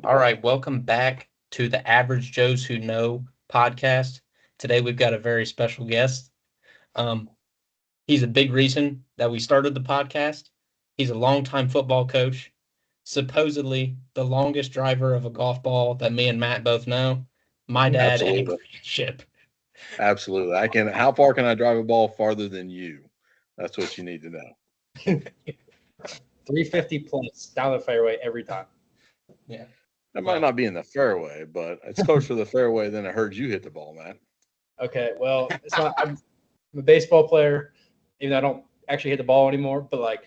All right, welcome back to the Average Joes Who Know podcast. Today we've got a very special guest. Um, he's a big reason that we started the podcast. He's a longtime football coach, supposedly the longest driver of a golf ball that me and Matt both know. My dad, Eddie Absolutely. Ship. Absolutely. How far can I drive a ball farther than you? That's what you need to know. 350 plus down the fairway every time. Yeah. That might not be in the fairway, but it's closer to the fairway than I heard you hit the ball, Matt. Okay, well, it's not. I'm a baseball player, even though I don't actually hit the ball anymore. But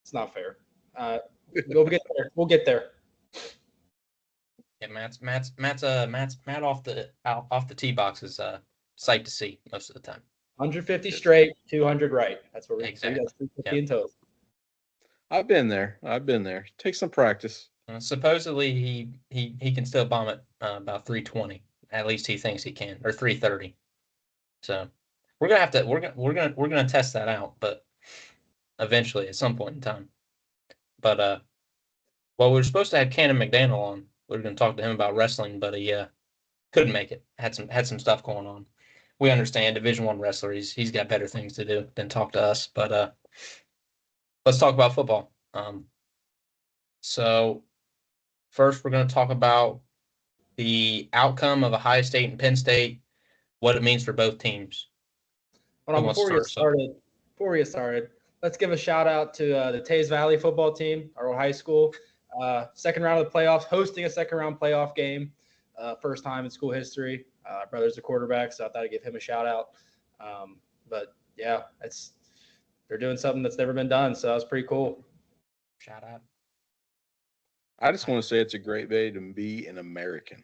it's not fair. We'll get there. We'll get there. Yeah, Matt off the tee box is sight to see most of the time. 150 straight, 200 right. That's what we're Exactly. That's 350 in total. I've been there. Take some practice. Supposedly he can still bomb it about 320. At least he thinks he can, or 330. So we're gonna test that out, but eventually at some point in time. But well, we were supposed to have Cannon McDaniel on. We were gonna talk to him about wrestling, but he couldn't make it. Had some stuff going on. We understand Division I wrestler. He's got better things to do than talk to us. But let's talk about football. So first, we're going to talk about the outcome of Ohio State and Penn State, what it means for both teams. Hold on, before we get started, let's give a shout out to the Tays Valley football team, our high school. Second round of the playoffs, hosting a second round playoff game, first time in school history. Our brother's the quarterback, so I thought I'd give him a shout out. But yeah, they're doing something that's never been done, so that's pretty cool. Shout out. I just want to say it's a great day to be an American.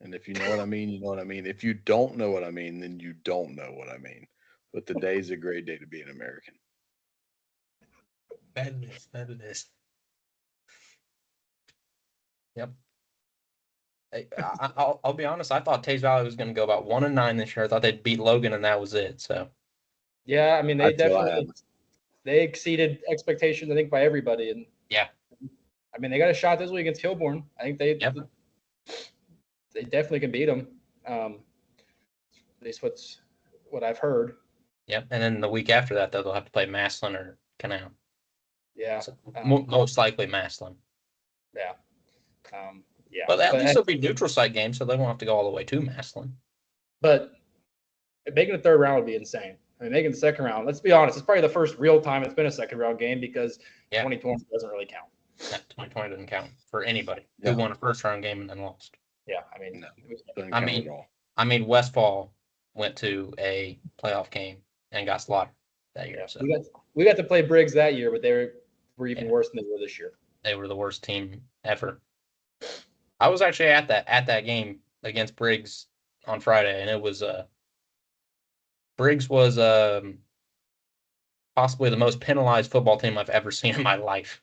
And if you know what I mean, you know what I mean. If you don't know what I mean, then you don't know what I mean. But today is a great day to be an American. That it is. Yep. I'll be honest. I thought Tays Valley was going to go about 1-9 this year. I thought they'd beat Logan, and that was it. So. Yeah, I mean they exceeded expectations. I think by everybody, and yeah. I mean they got a shot this week against Kilbourne. I think they definitely can beat them. At least what I've heard. Yep, and then the week after that, they'll have to play Massillon or Canal. Yeah, so, most likely Massillon. Yeah. Yeah. But at least it'll be neutral site games, so they won't have to go all the way to Massillon. But making the third round would be insane. I mean, making the second round, let's be honest, it's probably the first real time it's been a second round game because 2020 doesn't really count. Yeah, 2020 doesn't count for anybody who won a first round game and then lost. Yeah, I mean, no, I mean, Westfall went to a playoff game and got slaughtered that year. Yeah. So we got to play Briggs that year, but they were even worse than they were this year. They were the worst team ever. I was actually at that game against Briggs on Friday, and it was Briggs was possibly the most penalized football team I've ever seen in my life.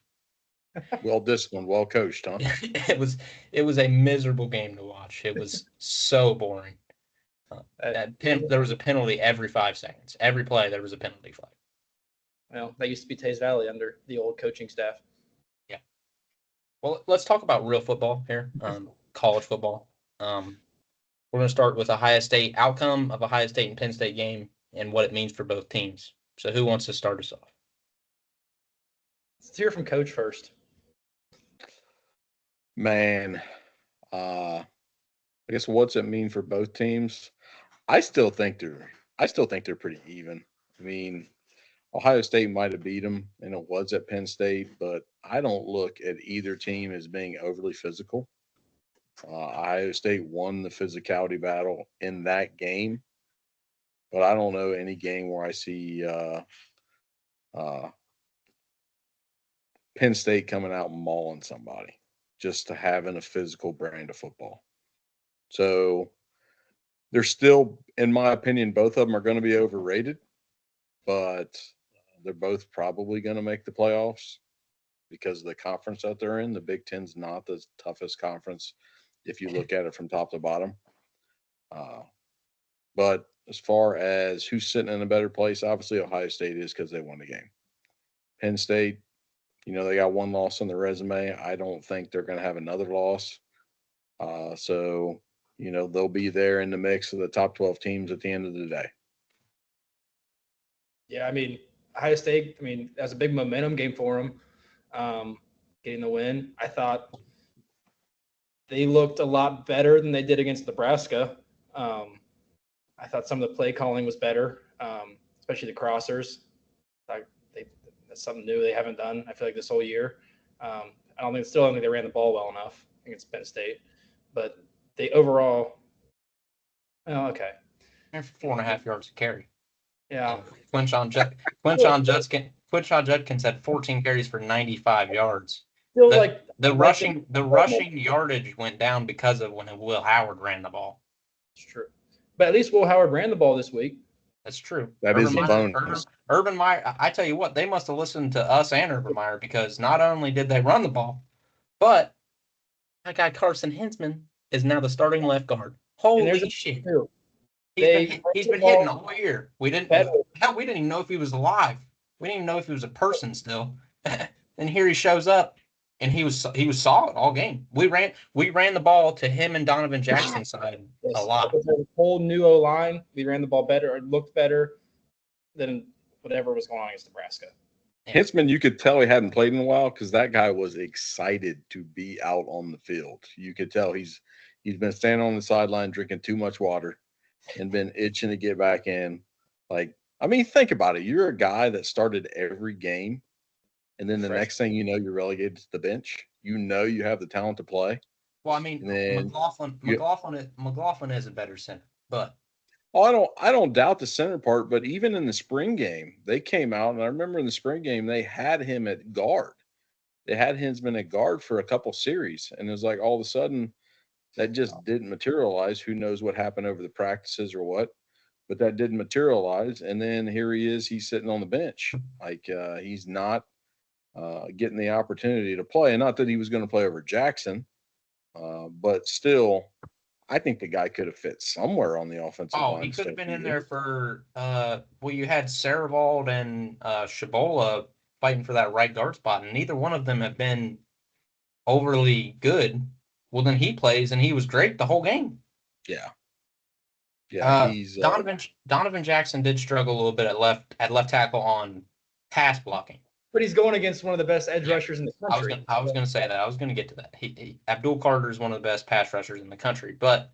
Well disciplined, well coached, huh? It was a miserable game to watch. It was so boring. There was a penalty every 5 seconds. Every play there was a penalty flag. Well, that used to be Tays Valley under the old coaching staff. Yeah. Well, let's talk about real football here, college football. We're going to start with Ohio State, outcome of Ohio State and Penn State game and what it means for both teams. So who wants to start us off? Let's hear from Coach first. Man, I guess what's it mean for both teams? I still think they're pretty even. I mean, Ohio State might have beat them, and it was at Penn State, but I don't look at either team as being overly physical. Ohio State won the physicality battle in that game, but I don't know any game where I see Penn State coming out and mauling somebody just to having a physical brand of football. So they're still, in my opinion, both of them are going to be overrated, but they're both probably going to make the playoffs because of the conference that they're in. The Big Ten's not the toughest conference if you look at it from top to bottom. But as far as who's sitting in a better place, obviously Ohio State is because they won the game. Penn State, they got one loss on their resume. I don't think they're going to have another loss. So, they'll be there in the mix of the top 12 teams at the end of the day. Yeah, Ohio State, that was a big momentum game for them, getting the win. I thought they looked a lot better than they did against Nebraska. I thought some of the play calling was better, especially the crossers. That's something new they haven't done, I feel like, this whole year. I don't think they ran the ball well enough against Penn State. But they overall, okay. And for 4.5 yards a carry. Yeah. Quinshon Judkins had 14 carries for 95 yards. Still, the rushing yardage went down because of when Will Howard ran the ball. It's true. But at least Will Howard ran the ball this week. That's true. That is a bonus. Urban Meyer, I tell you what, they must have listened to us and Urban Meyer, because not only did they run the ball, but that guy Carson Hinsman is now the starting left guard. Holy shit. He's been hitting all year. We didn't even know if he was alive. We didn't even know if he was a person still. And here he shows up, and he was solid all game. We ran the ball to him and Donovan Jackson's side a lot. With a whole new O-line, we ran the ball better, or looked better than whatever was going on against Nebraska. Hinsman, you could tell he hadn't played in a while because that guy was excited to be out on the field. You could tell he's been standing on the sideline drinking too much water and been itching to get back in. Think about it. You're a guy that started every game, and then the next thing you know, you're relegated to the bench. You have the talent to play. Well, McLaughlin is a better center, but I don't doubt the center part, but even in the spring game, they came out, and I remember in the spring game they had him at guard. They had Hinsman at guard for a couple series, and it was like all of a sudden that just didn't materialize. Who knows what happened over the practices or what, but that didn't materialize. And then here he is, he's sitting on the bench. He's not getting the opportunity to play. And not that he was going to play over Jackson, but still, I think the guy could have fit somewhere on the offensive line. Oh, he could have been in there for you had Saravold and Shabola fighting for that right guard spot, and neither one of them have been overly good. Well, then he plays, and he was great the whole game. Yeah. He's Donovan Jackson did struggle a little bit at left tackle on pass blocking. But he's going against one of the best edge rushers in the country. I was going to say that. I was going to get to that. Abdul Carter is one of the best pass rushers in the country, but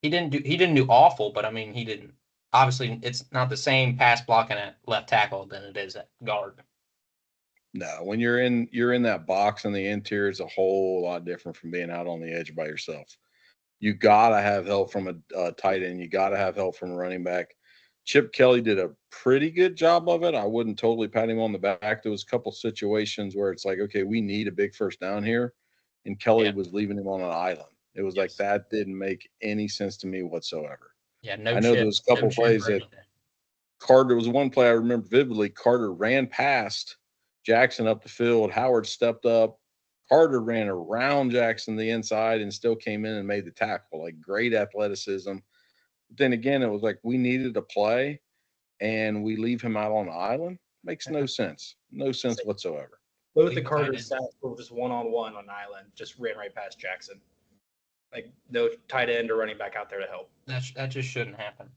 he didn't do awful. But he didn't. Obviously, it's not the same pass blocking at left tackle than it is at guard. No, when you're in that box on the interior, it's a whole lot different from being out on the edge by yourself. You gotta have help from a tight end. You gotta have help from a running back. Chip Kelly did a pretty good job of it. I wouldn't totally pat him on the back. There was a couple situations where it's like, okay, we need a big first down here, and Kelly was leaving him on an island. It was like that didn't make any sense to me whatsoever. Yeah, I know there was a couple plays that Carter was one play I remember vividly. Carter ran past Jackson up the field. Howard stepped up. Carter ran around Jackson the inside and still came in and made the tackle. Great athleticism. But then again, it was like we needed a play, and we leave him out on the island. Makes no sense. No sense whatsoever. Both the Carter sacks were just one-on-one on island. Just ran right past Jackson. No tight end or running back out there to help. That just shouldn't happen.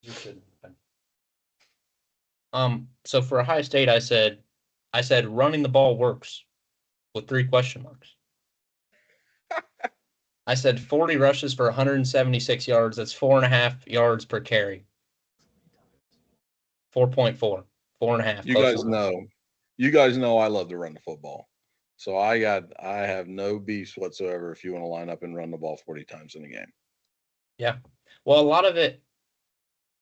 It shouldn't happen. So for Ohio State, I said running the ball works with 3 question marks. I said 40 rushes for 176 yards. That's 4.5 yards per carry. 4.4. 4.5. You guys know I love to run the football. So I have no beefs whatsoever if you want to line up and run the ball 40 times in a game. Yeah. Well, a lot of it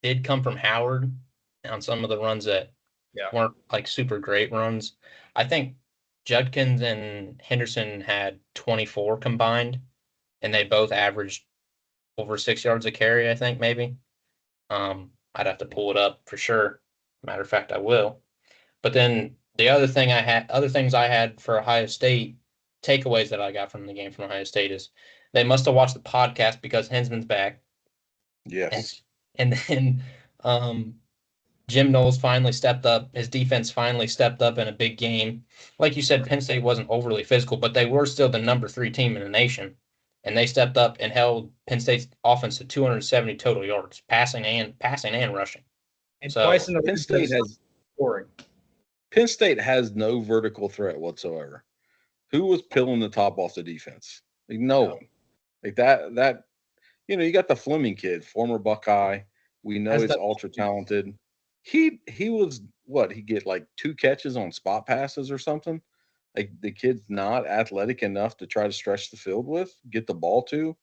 did come from Howard on some of the runs that weren't super great runs. I think Judkins and Henderson had 24 combined, and they both averaged over 6 yards a carry, I think, maybe. I'd have to pull it up for sure. Matter of fact, I will. But then the other things I had for Ohio State, takeaways that I got from the game from Ohio State is they must have watched the podcast because Hinsman's back. Yes. And then Jim Knowles finally stepped up. His defense finally stepped up in a big game. Like you said, Penn State wasn't overly physical, but they were still the number 3 team in the nation. and they stepped up and held Penn State's offense to 270 total yards, passing and rushing. And twice in the Penn State has scoring. Penn State has no vertical threat whatsoever. Who was peeling the top off the defense? Like no one. Like that. You got the Fleming kid, former Buckeye. We know he's ultra talented. He was what? He get like 2 catches on spot passes or something. Like the kid's not athletic enough to try to stretch the field with, get the ball to.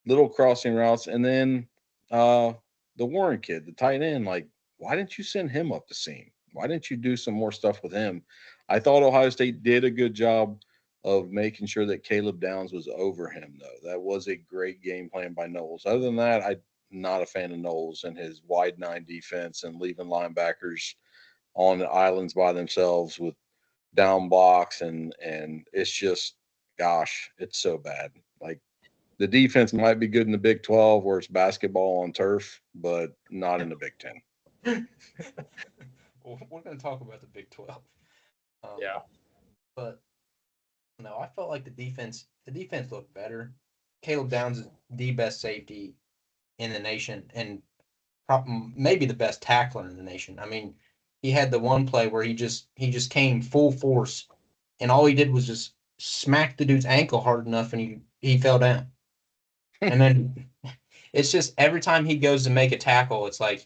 Little crossing routes, and then the Warren kid, the tight end. Like, why didn't you send him up the seam? Why didn't you do some more stuff with him? I thought Ohio State did a good job of making sure that Caleb Downs was over him, though. That was a great game plan by Knowles. Other than that, I'm not a fan of Knowles and his wide 9 defense and leaving linebackers on the islands by themselves with down blocks, and it's just, gosh, it's so bad. Like, the defense might be good in the Big 12 where it's basketball on turf, but not in the Big 10. Well, we're going to talk about the Big 12. Yeah. But no, I felt like the defense looked better. Caleb Downs is the best safety in the nation and maybe the best tackler in the nation. I mean, he had the one play where he just came full force, and all he did was just smack the dude's ankle hard enough, and he fell down. And then it's just every time he goes to make a tackle, it's like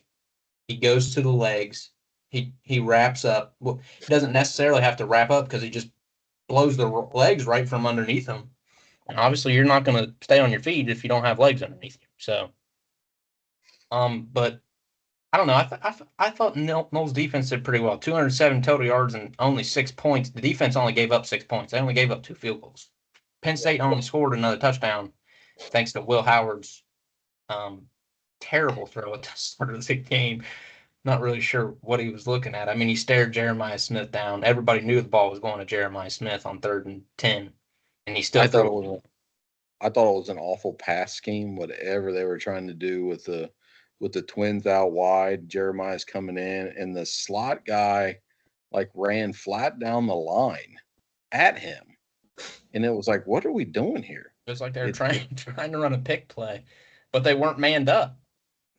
he goes to the legs, he wraps up. Well, he doesn't necessarily have to wrap up because he just blows the legs right from underneath him. And obviously, you're not going to stay on your feet if you don't have legs underneath you. So, but I don't know. I thought Knowles' defense did pretty well. 207 total yards and only 6 points. The defense only gave up 6 points. They only gave up 2 field goals. Penn State only scored another touchdown thanks to Will Howard's terrible throw at the start of the game. Not really sure what he was looking at. I mean, he stared Jeremiah Smith down. Everybody knew the ball was going to Jeremiah Smith on 3rd and 10, and he still threw it. I thought it was an awful pass scheme, whatever they were trying to do with the twins out wide. Jeremiah's coming in, and the slot guy like ran flat down the line at him. And it was like, what are we doing here? It was like they were trying to run a pick play, but they weren't manned up.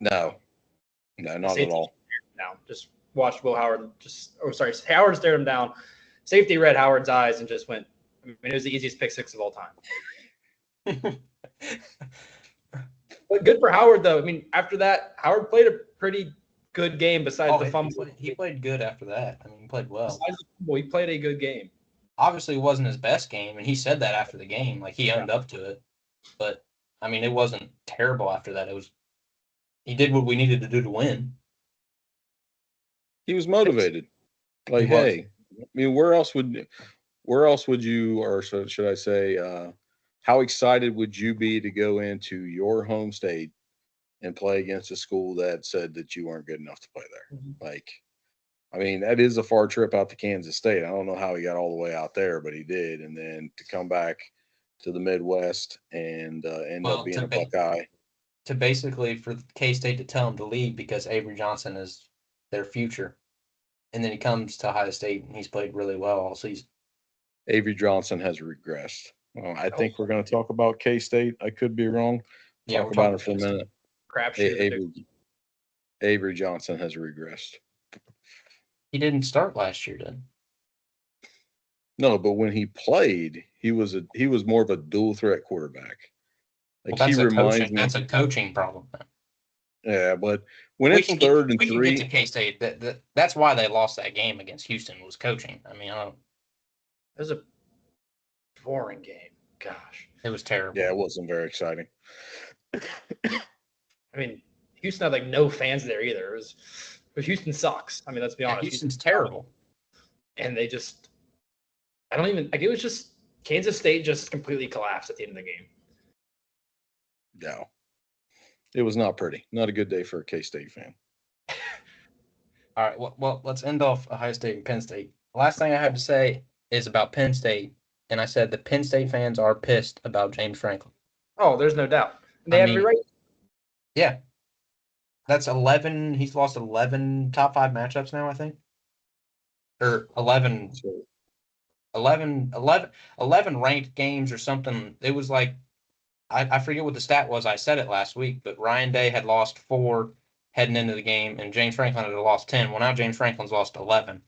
No, not at all. Now, just watched Will Howard Howard stared him down. Safety read Howard's eyes and just went. I mean, it was the easiest pick 6 of all time. But good for Howard, though. I mean, after that, Howard played a pretty good game besides the fumble. He played good after that. I mean, he played well. Besides the fumble, he played a good game. Obviously, it wasn't his best game, and he said that after the game. Like, he owned up to it. But, I mean, it wasn't terrible after that. He did what we needed to do to win. He was motivated. Like, hey, I mean, where else would you, or should I say, how excited would you be to go into your home state and play against a school that said that you weren't good enough to play there? Mm-hmm. Like, I mean, that is a far trip out to Kansas State. I don't know how he got all the way out there, but he did. And then to come back to the Midwest and end up being a Buckeye. To basically for K-State to tell him to leave because Avery Johnson is their future. And then he comes to Ohio State and he's played really well all season. Avery Johnson has regressed. I think we're going to talk about K-State. I could be wrong. Talk about it for a minute. Avery Johnson has regressed. He didn't start last year, did he? No, but when he played, he was more of a dual threat quarterback. Like, well, that's a coaching problem. Yeah, but when it's 3rd and 3, we can get to K-State. That's why they lost that game against Houston was coaching. I mean, it was a boring game. Gosh, it was terrible. Yeah, it wasn't very exciting. I mean, Houston had like no fans there either. But Houston sucks. I mean, let's be honest. Houston's terrible. And they just, it was just Kansas State just completely collapsed at the end of the game. No. It was not pretty. Not a good day for a K-State fan. All right. Well, let's end off Ohio State and Penn State. Last thing I have to say is about Penn State, and I said the Penn State fans are pissed about James Franklin. Oh, there's no doubt. They have every right. Yeah. That's 11. He's lost 11 top 5 matchups now, I think. Or 11. 11 ranked games or something. It was like, I forget what the stat was. I said it last week, but Ryan Day had lost 4 heading into the game, and James Franklin had lost 10. Well, now James Franklin's lost 11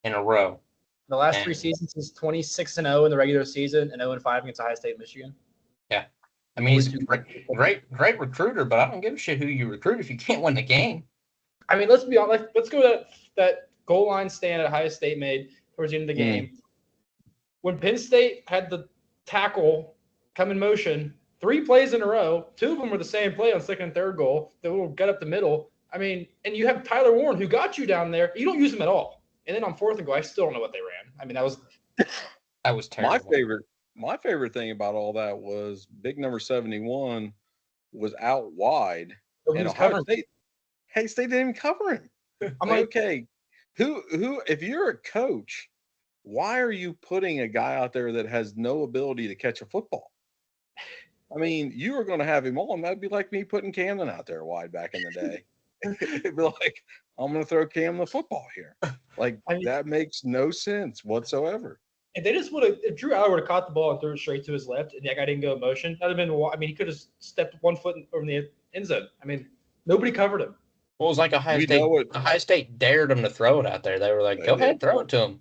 in a row. The last 3 seasons is 26-0 in the regular season and 0-5 against Ohio State and Michigan. Yeah. I mean, he's a great recruiter, but I don't give a shit who you recruit if you can't win the game. I mean, let's be honest. Let's go to that goal line stand at Ohio State made towards the end of the game. When Penn State had the tackle come in motion, 3 plays in a row, 2 of them were the same play on second and third goal, the little gut up the middle. I mean, and you have Tyler Warren, who got you down there. You don't use him at all. And then on 4th and goal, I still don't know what they ran. I mean, that was terrible. My favorite thing about all that was big number 71 was out wide, and Ohio State didn't even cover him. I'm like, okay, who? If you're a coach, why are you putting a guy out there that has no ability to catch a football? I mean, you were going to have him on. That'd be like me putting Camden out there wide back in the day. It'd be like, I'm going to throw Cam the football here. Like, that makes no sense whatsoever. If they just would have, if Drew Allar would have caught the ball and threw it straight to his left, and that guy didn't go in motion, that'd have been. I mean, he could have stepped 1 foot over the end zone. I mean, nobody covered him. Well, it was like Ohio State dared him to throw it out there. They were like, "Go ahead, throw it to him."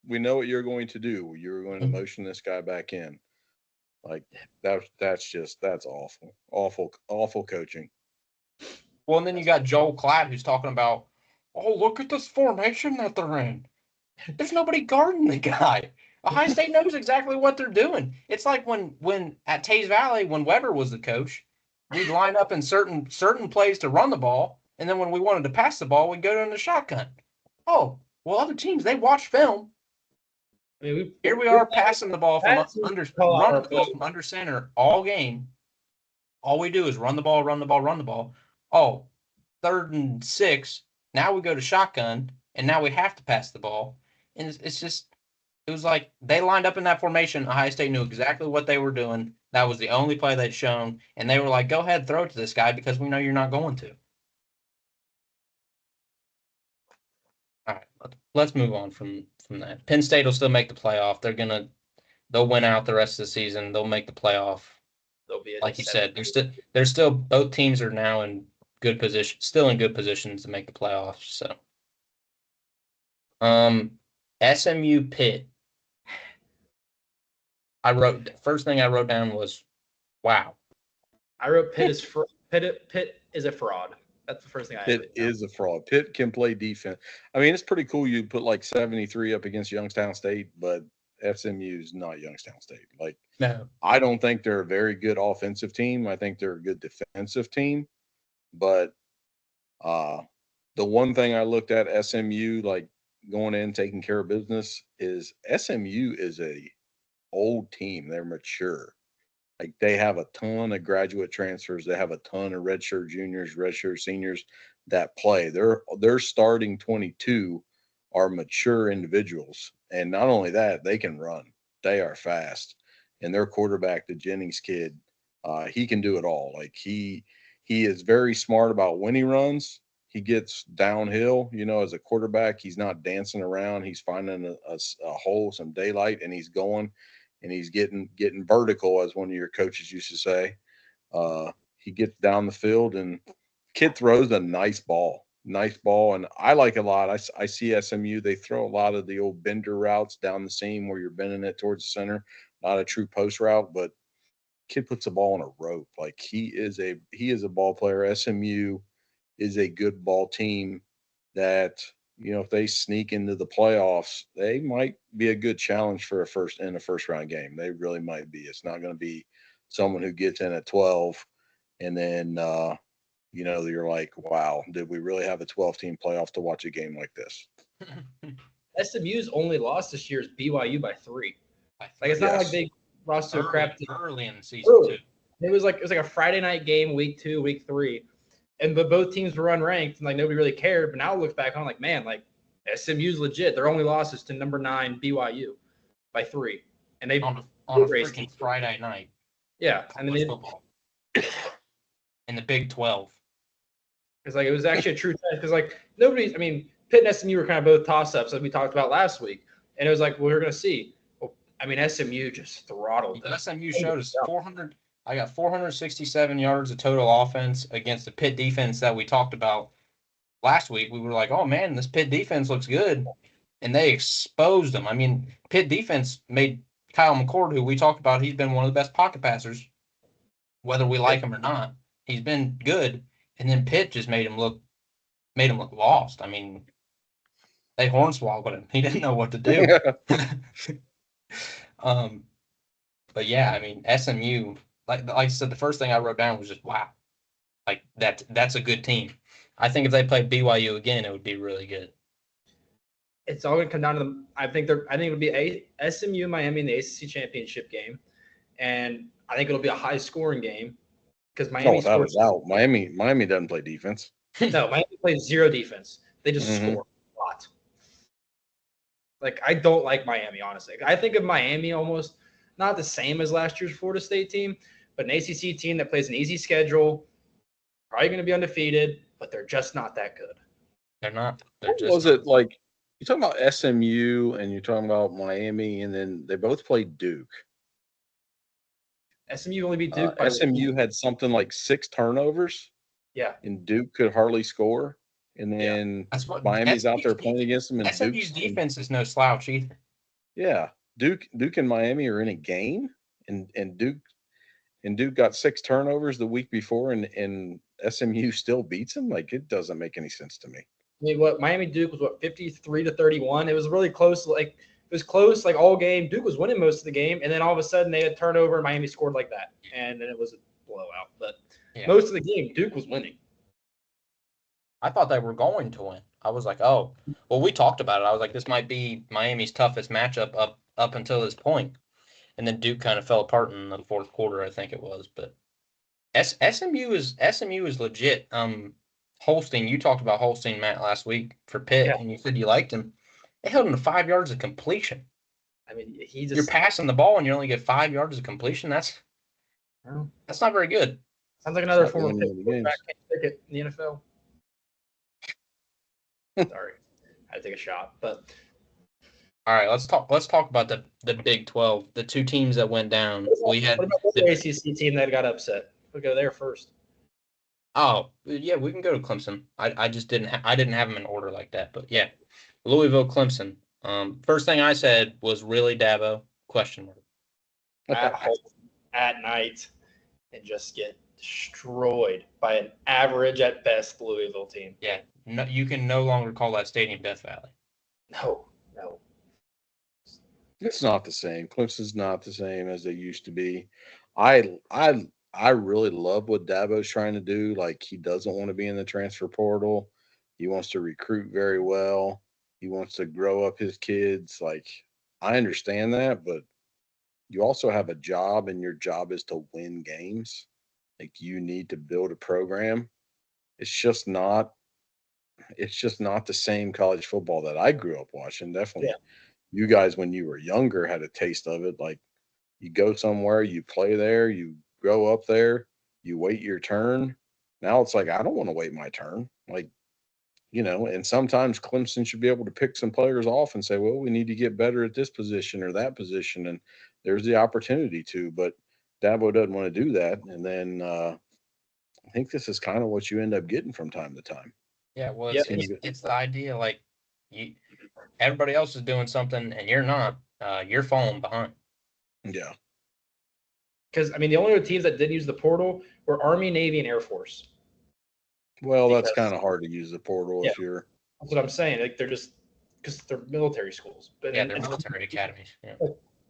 We know what you're going to do. You're going to motion this guy back in. Like that's awful coaching. Well, and then you got Joel Klatt who's talking about, "Oh, look at this formation that they're in. There's nobody guarding the guy." Ohio State knows exactly what they're doing. It's like when at Tays Valley, when Weber was the coach, we'd line up in certain plays to run the ball, and then when we wanted to pass the ball, we'd go to the shotgun. Oh, well, other teams, they watch film. I mean, here we are passing the ball from under center all game. All we do is run the ball. Oh, 3rd and 6. Now we go to shotgun, and now we have to pass the ball. And it's just, it was like they lined up in that formation. Ohio State knew exactly what they were doing. That was the only play they'd shown. And they were like, go ahead, throw it to this guy because we know you're not going to. All right, let's move on from that. Penn State will still make the playoff. They'll win out the rest of the season. They'll make the playoff. They'll be like you said. They're still both teams are now in good position, still in good positions to make the playoffs. So, SMU Pitt. First thing I wrote down was, wow. I wrote Pitt is a fraud. That's the first thing I had. Pitt is a fraud. Pitt can play defense. I mean, it's pretty cool. You put like 73 up against Youngstown State, but SMU is not Youngstown State. Like, no. I don't think they're a very good offensive team. I think they're a good defensive team. But the one thing I looked at SMU, like going in, taking care of business, is SMU is a old team. They're mature. Like, they have a ton of graduate transfers. They have a ton of redshirt juniors, redshirt seniors that play. Their starting 22 are mature individuals. And not only that, they can run. They are fast. And their quarterback, the Jennings kid, he can do it all. Like, he is very smart about when he runs. He gets downhill, as a quarterback. He's not dancing around. He's finding a hole, some daylight, and he's going. And he's getting vertical, as one of your coaches used to say. He gets down the field, and kid throws a nice ball. And I like a lot. I see SMU. They throw a lot of the old bender routes down the seam where you're bending it towards the center. Not a true post route, but kid puts the ball on a rope. Like, he is a ball player. SMU is a good ball team that, if they sneak into the playoffs, they might be a good challenge for a first round game. They really might be. It's not going to be someone who gets in at 12 and then, you're like, wow, did we really have a 12-team playoff to watch a game like this? SMU's only loss this year is BYU by 3. Like, it's not like they lost to a crap team early in the season too. It was like a Friday night game, week 2, week 3. But both teams were unranked, and like nobody really cared. But now I look back on, like, man, like SMU's legit. Their only loss is to number 9 BYU by 3, and they on a freaking Friday night. Yeah, and then football in the Big 12. It's like it was actually a true test because like Pitt and SMU were kind of both toss-ups, like we talked about last week. And it was like, we're going to see. Well, I mean, SMU just throttled them. SMU showed us 400. I got 467 yards of total offense against the Pitt defense that we talked about last week. We were like, oh man, this Pitt defense looks good. And they exposed them. I mean, Pitt defense made Kyle McCord, who we talked about, he's been one of the best pocket passers, whether we like him or not. He's been good. And then Pitt just made him look lost. I mean, they hornswoggled him. He didn't know what to do. But yeah, I mean, SMU, like I said, the first thing I wrote down was just, wow, like that's a good team. I think if they played BYU again, it would be really good. It's all going to come down to them. I think it would be SMU Miami in the ACC championship game, and I think it'll be a high scoring game because Miami scores. Miami doesn't play defense. No, Miami plays zero defense. They just score a lot. Like, I don't like Miami, honestly. I think of Miami almost not the same as last year's Florida State team, but an ACC team that plays an easy schedule, probably going to be undefeated, but they're just not that good. They're not. It like you're talking about SMU and you're talking about Miami, and then they both played Duke. SMU only beat Duke. SMU had something like 6 turnovers. Yeah. And Duke could hardly score. And then Miami's out there playing against them. And SMU's defense is no slouch either. Yeah. Duke and Miami are in a game, and Duke got 6 turnovers the week before, and SMU still beats them. Like, it doesn't make any sense to me. I mean, what Miami Duke was 53-31. It was really close. Like, it was close, like all game. Duke was winning most of the game, and then all of a sudden they had turnover, and Miami scored like that, and then it was a blowout. But most of the game, Duke was winning. I thought they were going to win. I was like, oh, well, we talked about it. I was like, this might be Miami's toughest matchup up until this point. And then Duke kind of fell apart in the fourth quarter, I think it was. But SMU is legit. Holstein, you talked about Holstein, Matt, last week for Pitt, and you said you liked him. They held him to 5 yards of completion. I mean, you're passing the ball and you only get 5 yards of completion. That's not very good. Sounds like another former quarterback can't take it in the NFL. Sorry, I had to take a shot. But all right, let's talk about the Big 12, the 2 teams that went down. What about the ACC team that got upset? We'll go there first. Oh yeah, we can go to Clemson. I just didn't have them in order like that, but yeah, Louisville, Clemson. First thing I said was really Dabo ? At night, and just get destroyed by an average at best Louisville team. Yeah, no, you can no longer call that stadium Death Valley. No. It's not the same. Clemson's not the same as they used to be. I really love what Dabo's trying to do. Like, he doesn't want to be in the transfer portal. He wants to recruit very well. He wants to grow up his kids. Like, I understand that, but you also have a job, and your job is to win games. Like, you need to build a program. It's just not the same college football that I grew up watching. Definitely. Yeah. You guys, when you were younger, had a taste of it. Like, you go somewhere, you play there, you grow up there, you wait your turn. Now it's like, I don't want to wait my turn. Like, and sometimes Clemson should be able to pick some players off and say, well, we need to get better at this position or that position. And there's the opportunity to, but Dabo doesn't want to do that. And then I think this is kind of what you end up getting from time to time. Yeah, well, it's the idea, like, everybody else is doing something and you're not. You're falling behind. Yeah. Because, I mean, the only other teams that didn't use the portal were Army, Navy, and Air Force. Well, that's kind of hard to use the portal if you're. That's what I'm saying. Like, they're just because they're military schools. But they're military academies. Yeah.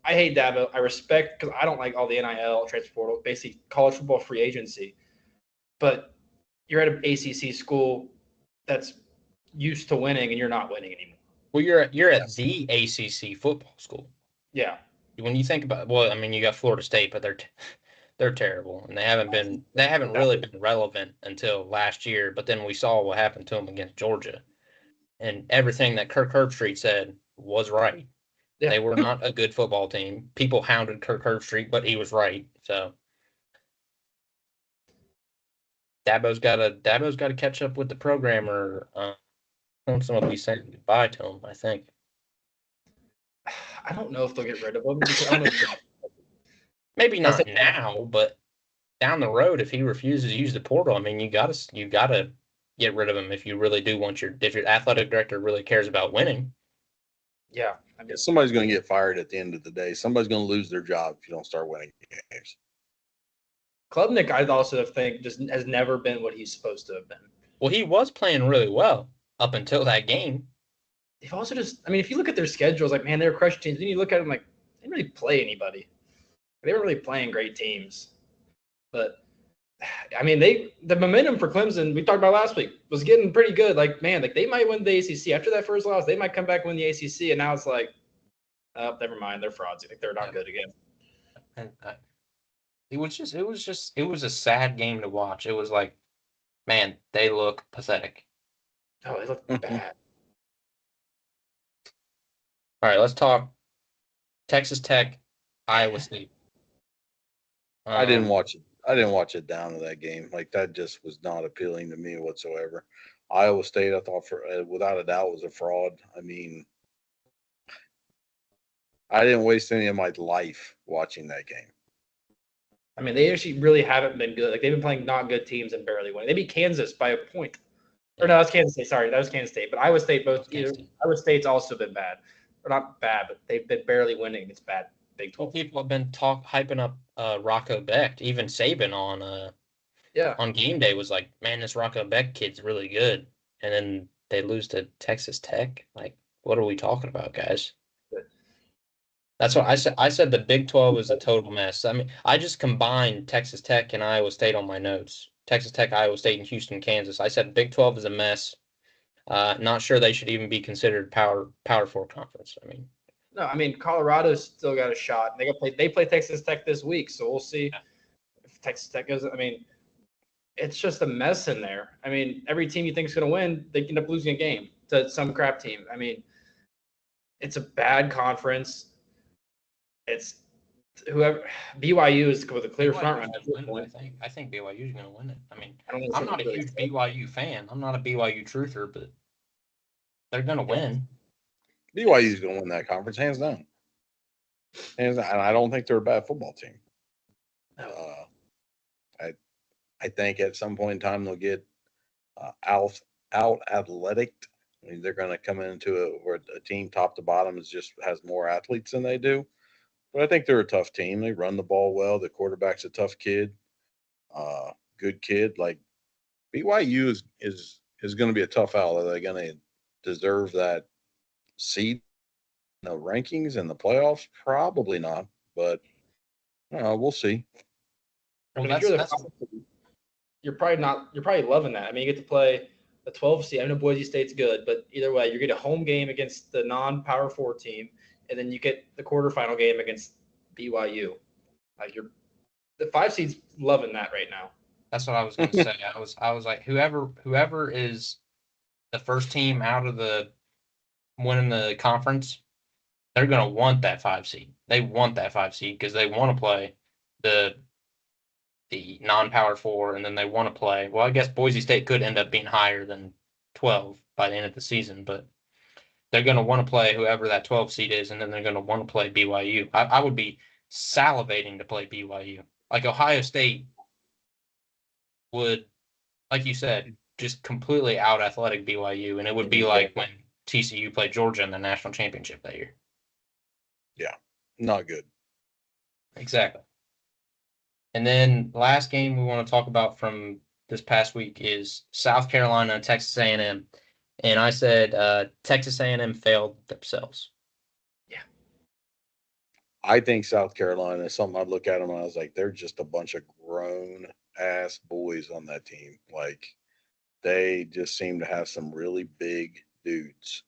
I hate Dabo. I respect, because I don't like all the NIL transfer portal, basically college football free agency. But you're at an ACC school that's used to winning, and you're not winning anymore. Well, you're at the ACC football school. Yeah. When you think about, well, I mean, you got Florida State, but they're terrible, and they haven't really been relevant until last year. But then we saw what happened to them against Georgia, and everything that Kirk Herbstreit said was right. Yeah. They were not a good football team. People hounded Kirk Herbstreit, but he was right. So Dabo's got to catch up with the program, or someone will be saying goodbye to him, I think. I don't know if they'll get rid of him. Because I don't know Maybe not now, but down the road, if he refuses to use the portal, I mean, you gotta get rid of him if you really do want if your athletic director really cares about winning. Yeah, I mean, somebody's going to get fired at the end of the day. Somebody's going to lose their job if you don't start winning games. Klubnik, I also think, just has never been what he's supposed to have been. Well, he was playing really well up until that game. They've also just, I mean, if you look at their schedules, like, man, they're crush teams. Then you look at them like, they didn't really play anybody. They weren't really playing great teams. But, I mean, the momentum for Clemson, we talked about last week, was getting pretty good. Like, man, like they might win the ACC. After that first loss, they might come back and win the ACC. And now it's like, oh, never mind. They're frauds. I think they're not good again. And it was a sad game to watch. It was like, man, they look pathetic. Oh, they look bad. All right, let's talk Texas Tech, Iowa State. I didn't watch it. I didn't watch it down to that game. Like, that just was not appealing to me whatsoever. Iowa State, I thought, without a doubt, was a fraud. I mean, I didn't waste any of my life watching that game. I mean, they actually really haven't been good. Like, they've been playing not good teams and barely winning. They beat Kansas by a point. Or no, that's Kansas State. Sorry, that was Kansas State. But Iowa State Iowa State's also been bad. Or not bad, but they've been barely winning. It's bad. Big 12. Well, people have been hyping up Rocco Becht. Even Saban on game day was like, man, this Rocco Becht kid's really good. And then they lose to Texas Tech. Like, what are we talking about, guys? That's what I said. I said the Big 12 is a total mess. I mean, I just combined Texas Tech and Iowa State on my notes. Texas Tech, Iowa State, and Houston, Kansas. I said Big 12 is a mess. Not sure they should even be considered Power 4 conference. I mean, no, I mean Colorado's still got a shot. They play Texas Tech this week, so we'll see if Texas Tech goes. I mean, it's just a mess in there. I mean, every team you think is going to win, they end up losing a game to some crap team. I mean, it's a bad conference. It's whoever BYU is with a clear front runner. I think BYU is going to win it. I mean, I'm not a huge BYU fan. I'm not a BYU truther, but they're going to win. BYU is going to win that conference, hands down. Hands down. And I don't think they're a bad football team. I think at some point in time they'll get out athletic. I mean, they're going to come into where a team top to bottom has more athletes than they do. But I think they're a tough team. They run the ball well. The quarterback's a tough kid, good kid. Like, BYU is going to be a tough out. Are they going to deserve that seed in the rankings and the playoffs? Probably not, but we'll see. I mean, you're probably loving that. I mean, you get to play the 12 seed. I know Boise State's good, but either way, you get a home game against the non-Power 4 team, and then you get the quarterfinal game against BYU. Like, the 5 seed's loving that right now. That's what I was going to say. I was like, whoever is the first team out of the winning the conference, they're going to want that 5 seed. They want that 5 seed because they want to play the non-Power 4, and then they want to play. Well, I guess Boise State could end up being higher than 12 by the end of the season, but they're going to want to play whoever that 12 seed is, and then they're going to want to play BYU. I would be salivating to play BYU. Like, Ohio State would, like you said, just completely out-athletic BYU, and it would be like when TCU played Georgia in the national championship that year. Yeah, not good. Exactly. And then last game we want to talk about from this past week is South Carolina and Texas A&M. And I said Texas A&M failed themselves. Yeah. I think South Carolina is something I'd look at them and I was like, they're just a bunch of grown-ass boys on that team. Like, they just seem to have some really big dudes.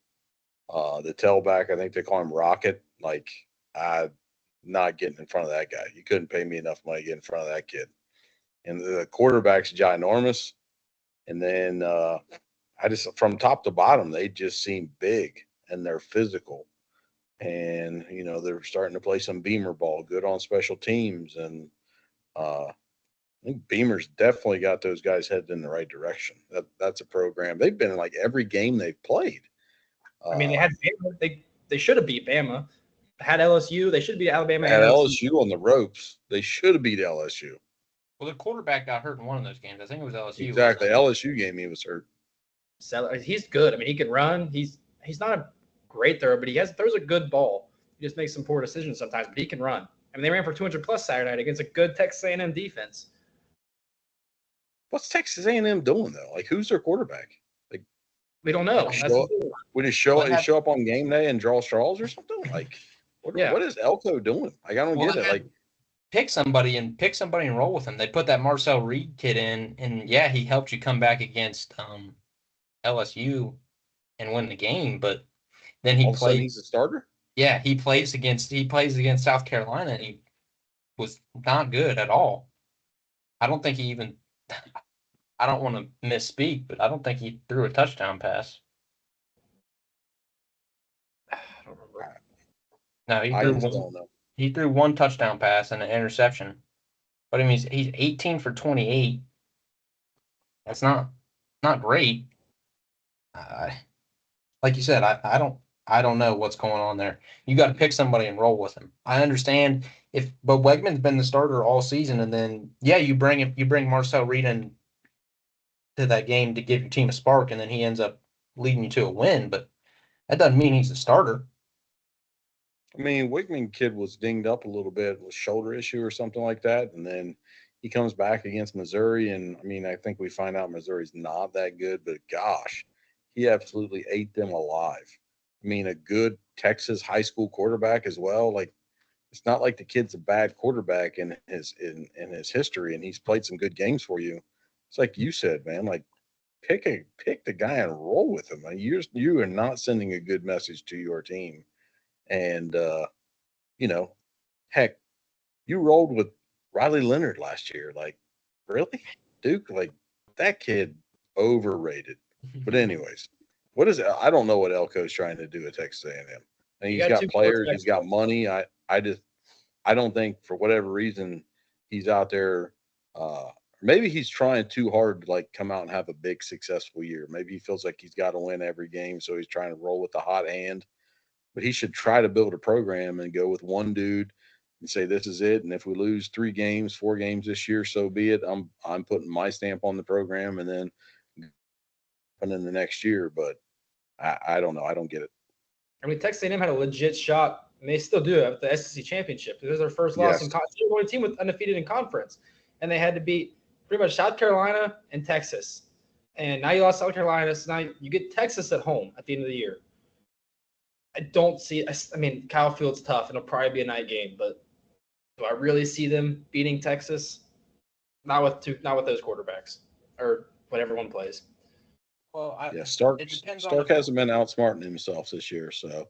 The tailback, I think they call him Rocket. Like, not getting in front of that guy. You couldn't pay me enough money to get in front of that kid. And the quarterback's ginormous. And then from top to bottom, they just seem big and they're physical. And, they're starting to play some Beamer ball, good on special teams. And I think Beamer's definitely got those guys headed in the right direction. That's a program. They've been in like every game they've played. I mean, they had Bama. They should have beat Bama. had LSU. They should beat Alabama. Had LSU on the ropes. They should have beat LSU. Well, the quarterback got hurt in one of those games. I think it was LSU. Exactly. LSU game, he was hurt. He's good. I mean, he can run. He's not a great thrower, but throws a good ball. He just makes some poor decisions sometimes, but he can run. I mean, they ran for 200 plus Saturday night against a good Texas A&M defense. What's Texas A&M doing though? Like, who's their quarterback? Like, we don't know. We just show up on game day and draw straws or something. Like, what is Elko doing? Like, I don't get it. Like, pick somebody and roll with him. They put that Marcel Reed kid in, and yeah, he helped you come back against LSU and win the game. But then he played. He's a starter. Yeah, he plays against South Carolina, and he was not good at all. I don't think he even. I don't want to misspeak, but I don't think he threw a touchdown pass. I don't remember. No, he threw one touchdown pass and an interception. But I mean, he's 18 for 28. That's not great. Like you said, I don't know what's going on there. You got to pick somebody and roll with him. I understand but Wegman's been the starter all season, and then you bring Marcel Reed in to that game to give your team a spark, and then he ends up leading you to a win. But that doesn't mean he's a starter. I mean, Wigman kid was dinged up a little bit with shoulder issue or something like that, and then he comes back against Missouri, and I mean, I think we find out Missouri's not that good, but gosh, he absolutely ate them alive. I mean, a good Texas high school quarterback as well. Like, it's not like the kid's a bad quarterback in his history, and he's played some good games for you. It's like you said, man. Like, pick the guy and roll with him. I mean, you are not sending a good message to your team. And heck, you rolled with Riley Leonard last year. Like, really, Duke? Like, that kid overrated. But anyways, what is it? I don't know what Elko's trying to do at Texas A&M. And he's got players. He's got money. I don't think for whatever reason he's out there. Maybe he's trying too hard to like come out and have a big successful year. Maybe he feels like he's got to win every game, so he's trying to roll with the hot hand. But he should try to build a program and go with one dude and say this is it. And if we lose 4 games this year, so be it. I'm putting my stamp on the program and then in the next year. But I don't know. I don't get it. I mean, Texas A&M had a legit shot, and they still do at the SEC championship. It was their first loss in conference. They were the only team with undefeated in conference, and they had to beat pretty much South Carolina and Texas. And now you lost South Carolina, so now you get Texas at home at the end of the year. I don't see. I mean, Kyle Field's tough, and it'll probably be a night game. But do I really see them beating Texas? Not with those quarterbacks or when everyone plays. Well, Stark hasn't been outsmarting himself this year. So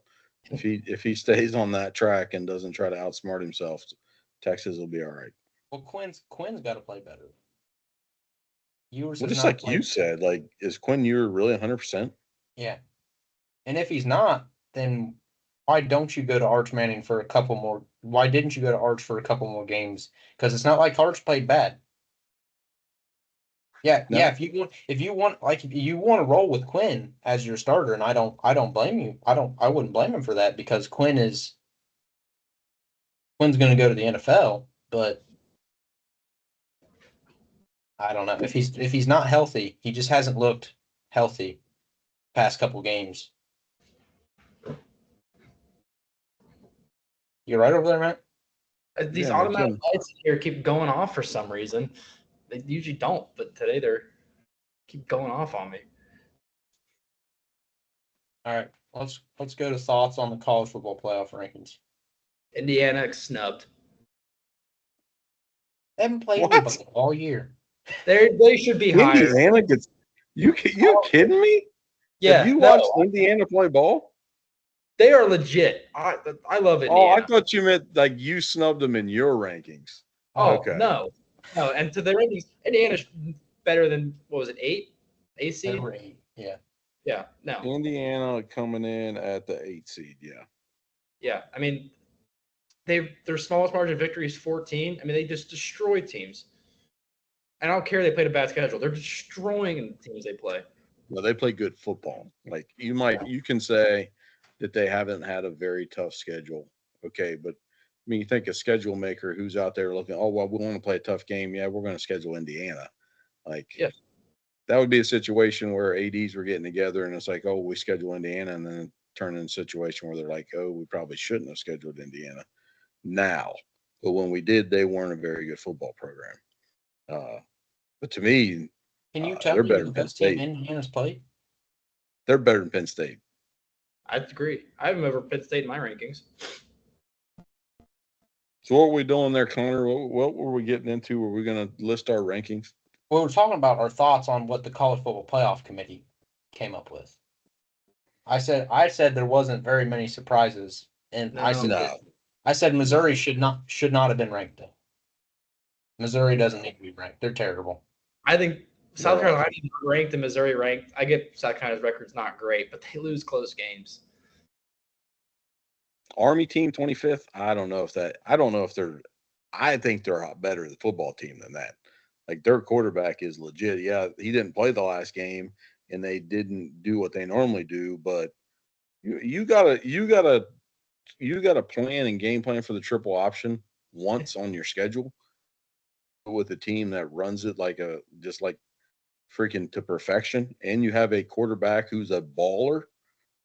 if he stays on that track and doesn't try to outsmart himself, Texas will be all right. Well, Quinn's got to play better. Just like you said, like, is Quinn Ewers really 100%? Yeah, and if he's not, then why don't you go to Arch Manning for a couple more? Why didn't you go to Arch for a couple more games? Because it's not like Arch played bad. Yeah, no. Yeah. If you want to roll with Quinn as your starter, and I don't blame you. I wouldn't blame him for that because Quinn's going to go to the NFL, but I don't know if he's not healthy. He just hasn't looked healthy past couple games. You're right over there, Matt? These automatic lights here keep going off for some reason. They usually don't, but today they're keep going off on me. All right, let's go to thoughts on the college football playoff rankings. Indiana snubbed. They haven't played anybody all year. They should be higher. Indiana gets you kidding me? Yeah. Have you watched Indiana play ball? They are legit. I love Indiana. Oh, I thought you meant like you snubbed them in your rankings. Oh, okay. No. And to their rankings, Indiana's better than, what was it, 8? 8 seed? 8, yeah. Yeah, no. Indiana coming in at the 8 seed, yeah. Yeah, I mean, their smallest margin of victory is 14. I mean, they just destroy teams. I don't care they played a bad schedule. They're destroying the teams they play. Well, they play good football. Like, you can say that they haven't had a very tough schedule. okay, but I mean, you think a schedule maker who's out there looking, oh, well, we want to play a tough game. Yeah, we're going to schedule Indiana. Like, Yes. that would be a situation where ADs were getting together and it's like, oh, we schedule Indiana, and then turn in a situation where they're like, oh, we probably shouldn't have scheduled Indiana now. But when we did, they weren't a very good football program. But to me, Can you tell they're me better who the than Penn best team State. Indiana's played? They're better than Penn State. I'd agree. I have them over Penn State in my rankings. So what were we doing there, Connor? What were we getting into? Were we going to list our rankings? Well, we're talking about our thoughts on what the College Football Playoff Committee came up with. I said there wasn't very many surprises, and I said Missouri should not have been ranked though. Missouri doesn't need to be ranked. They're terrible. I think South Carolina ranked and Missouri ranked. I get South Carolina's record's not great, but they lose close games. Army team 25th. I think they're a better football team than that. Like, their quarterback is legit. Yeah, he didn't play the last game and they didn't do what they normally do, but you gotta plan and game plan for the triple option once on your schedule with a team that runs it just like freaking to perfection, and you have a quarterback who's a baller.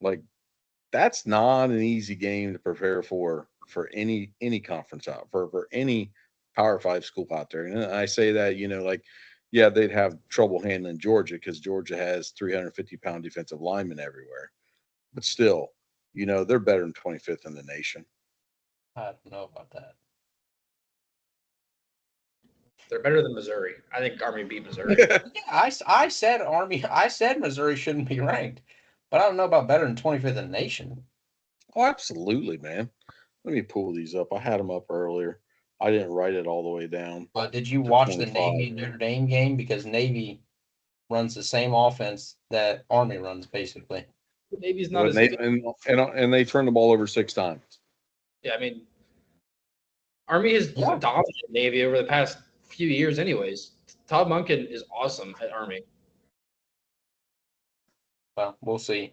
Like, that's not an easy game to prepare for any conference out for any Power 5 school out there. And I say that, yeah, they'd have trouble handling Georgia because Georgia has 350-pound defensive linemen everywhere. But still, they're better than 25th in the nation. I don't know about that. They're better than Missouri. I think Army beat Missouri. Yeah, I said Army. I said Missouri shouldn't be ranked, but I don't know about better than 25th in the nation. Oh, absolutely, man. Let me pull these up. I had them up earlier. I didn't write it all the way down. But did you watch the Navy Notre Dame game? Because Navy runs the same offense that Army runs, basically. Navy's not and they turned the ball over 6 times. Yeah, I mean, Army has dominated Navy over the past few years anyways. Todd Monken is awesome at Army. Well, we'll see.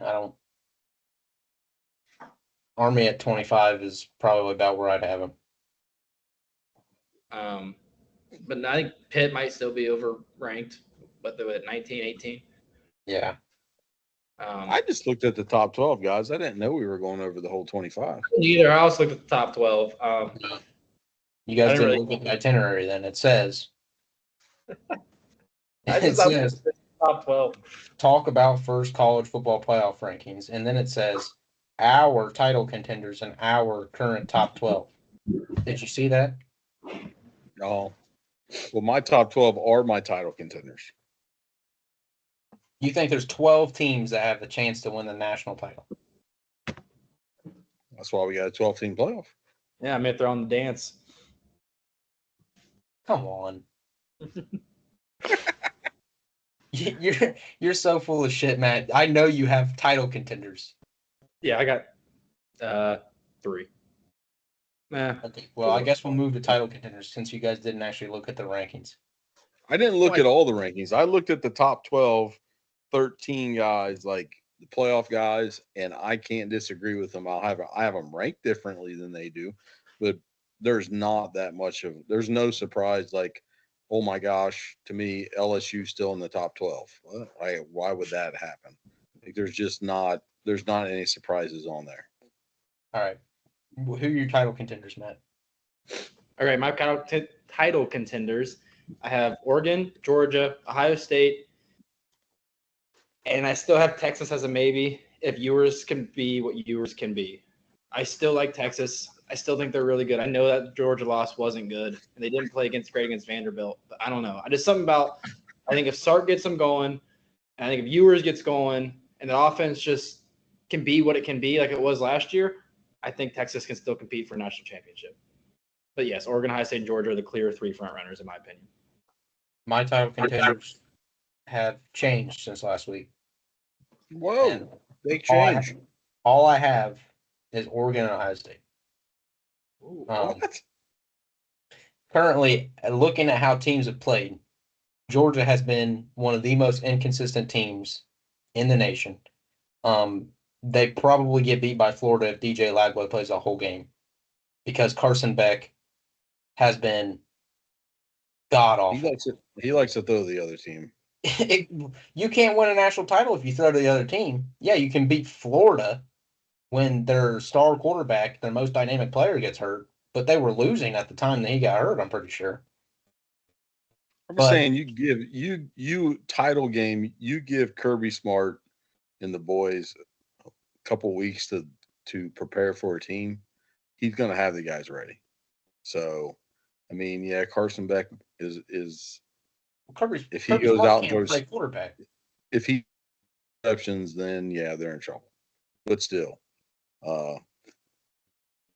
Army at 25 is probably about where I'd have him. But I think Pitt might still be overranked, but they're at 19, 18. Yeah. I just looked at the top 12, guys. I didn't know we were going over the whole 25. Neither. I also looked at the top 12. You guys didn't look at the itinerary then. It says. It says top 12. Talk about first college football playoff rankings. And then it says our title contenders and our current top 12. Did you see that? No. Well, my top 12 are my title contenders. You think there's 12 teams that have the chance to win the national title? That's why we got a 12-team playoff. Yeah, I mean, if they're on the dance. Come on. You're so full of shit, Matt. I know you have title contenders. Yeah, I got 3. Okay. Well, I guess we'll move to title contenders since you guys didn't actually look at the rankings. I didn't look at all the rankings. I looked at the top 12, 13 guys, like the playoff guys, and I can't disagree with them. I have them ranked differently than they do, but there's not that much of. There's no surprise like, oh my gosh, to me LSU still in the top 12. Why would that happen? Like, there's not any surprises on there. All right. Who are your title contenders, Matt? All right, my title contenders. I have Oregon, Georgia, Ohio State, and I still have Texas as a maybe if Ewers can be what Ewers can be. I still like Texas. I still think they're really good. I know that Georgia loss wasn't good, and they didn't play great against Vanderbilt, but I don't know. I just something about I think if Sark gets them going, and I think if Ewers gets going, and the offense just can be what it can be like it was last year, I think Texas can still compete for a national championship. But yes, Oregon, Ohio State, and Georgia are the clear 3 front runners in my opinion. My title contenders have changed since last week. Whoa, big change. All I have is Oregon and Ohio State. What? Currently, looking at how teams have played, Georgia has been one of the most inconsistent teams in the nation. They probably get beat by Florida if DJ Lagway plays a whole game. because Carson Beck has been god awful. He likes to throw the other team. You can't win a national title if you throw to the other team. Yeah, you can beat Florida when their star quarterback, their most dynamic player, gets hurt, but they were losing at the time that he got hurt, I'm pretty sure. I'm saying you give you title game, you give Kirby Smart and the boys a couple weeks to prepare for a team. He's going to have the guys ready. So, I mean, yeah, Carson Beck is if he goes out and throws play quarterback, if he exceptions, then yeah, they're in trouble. But still,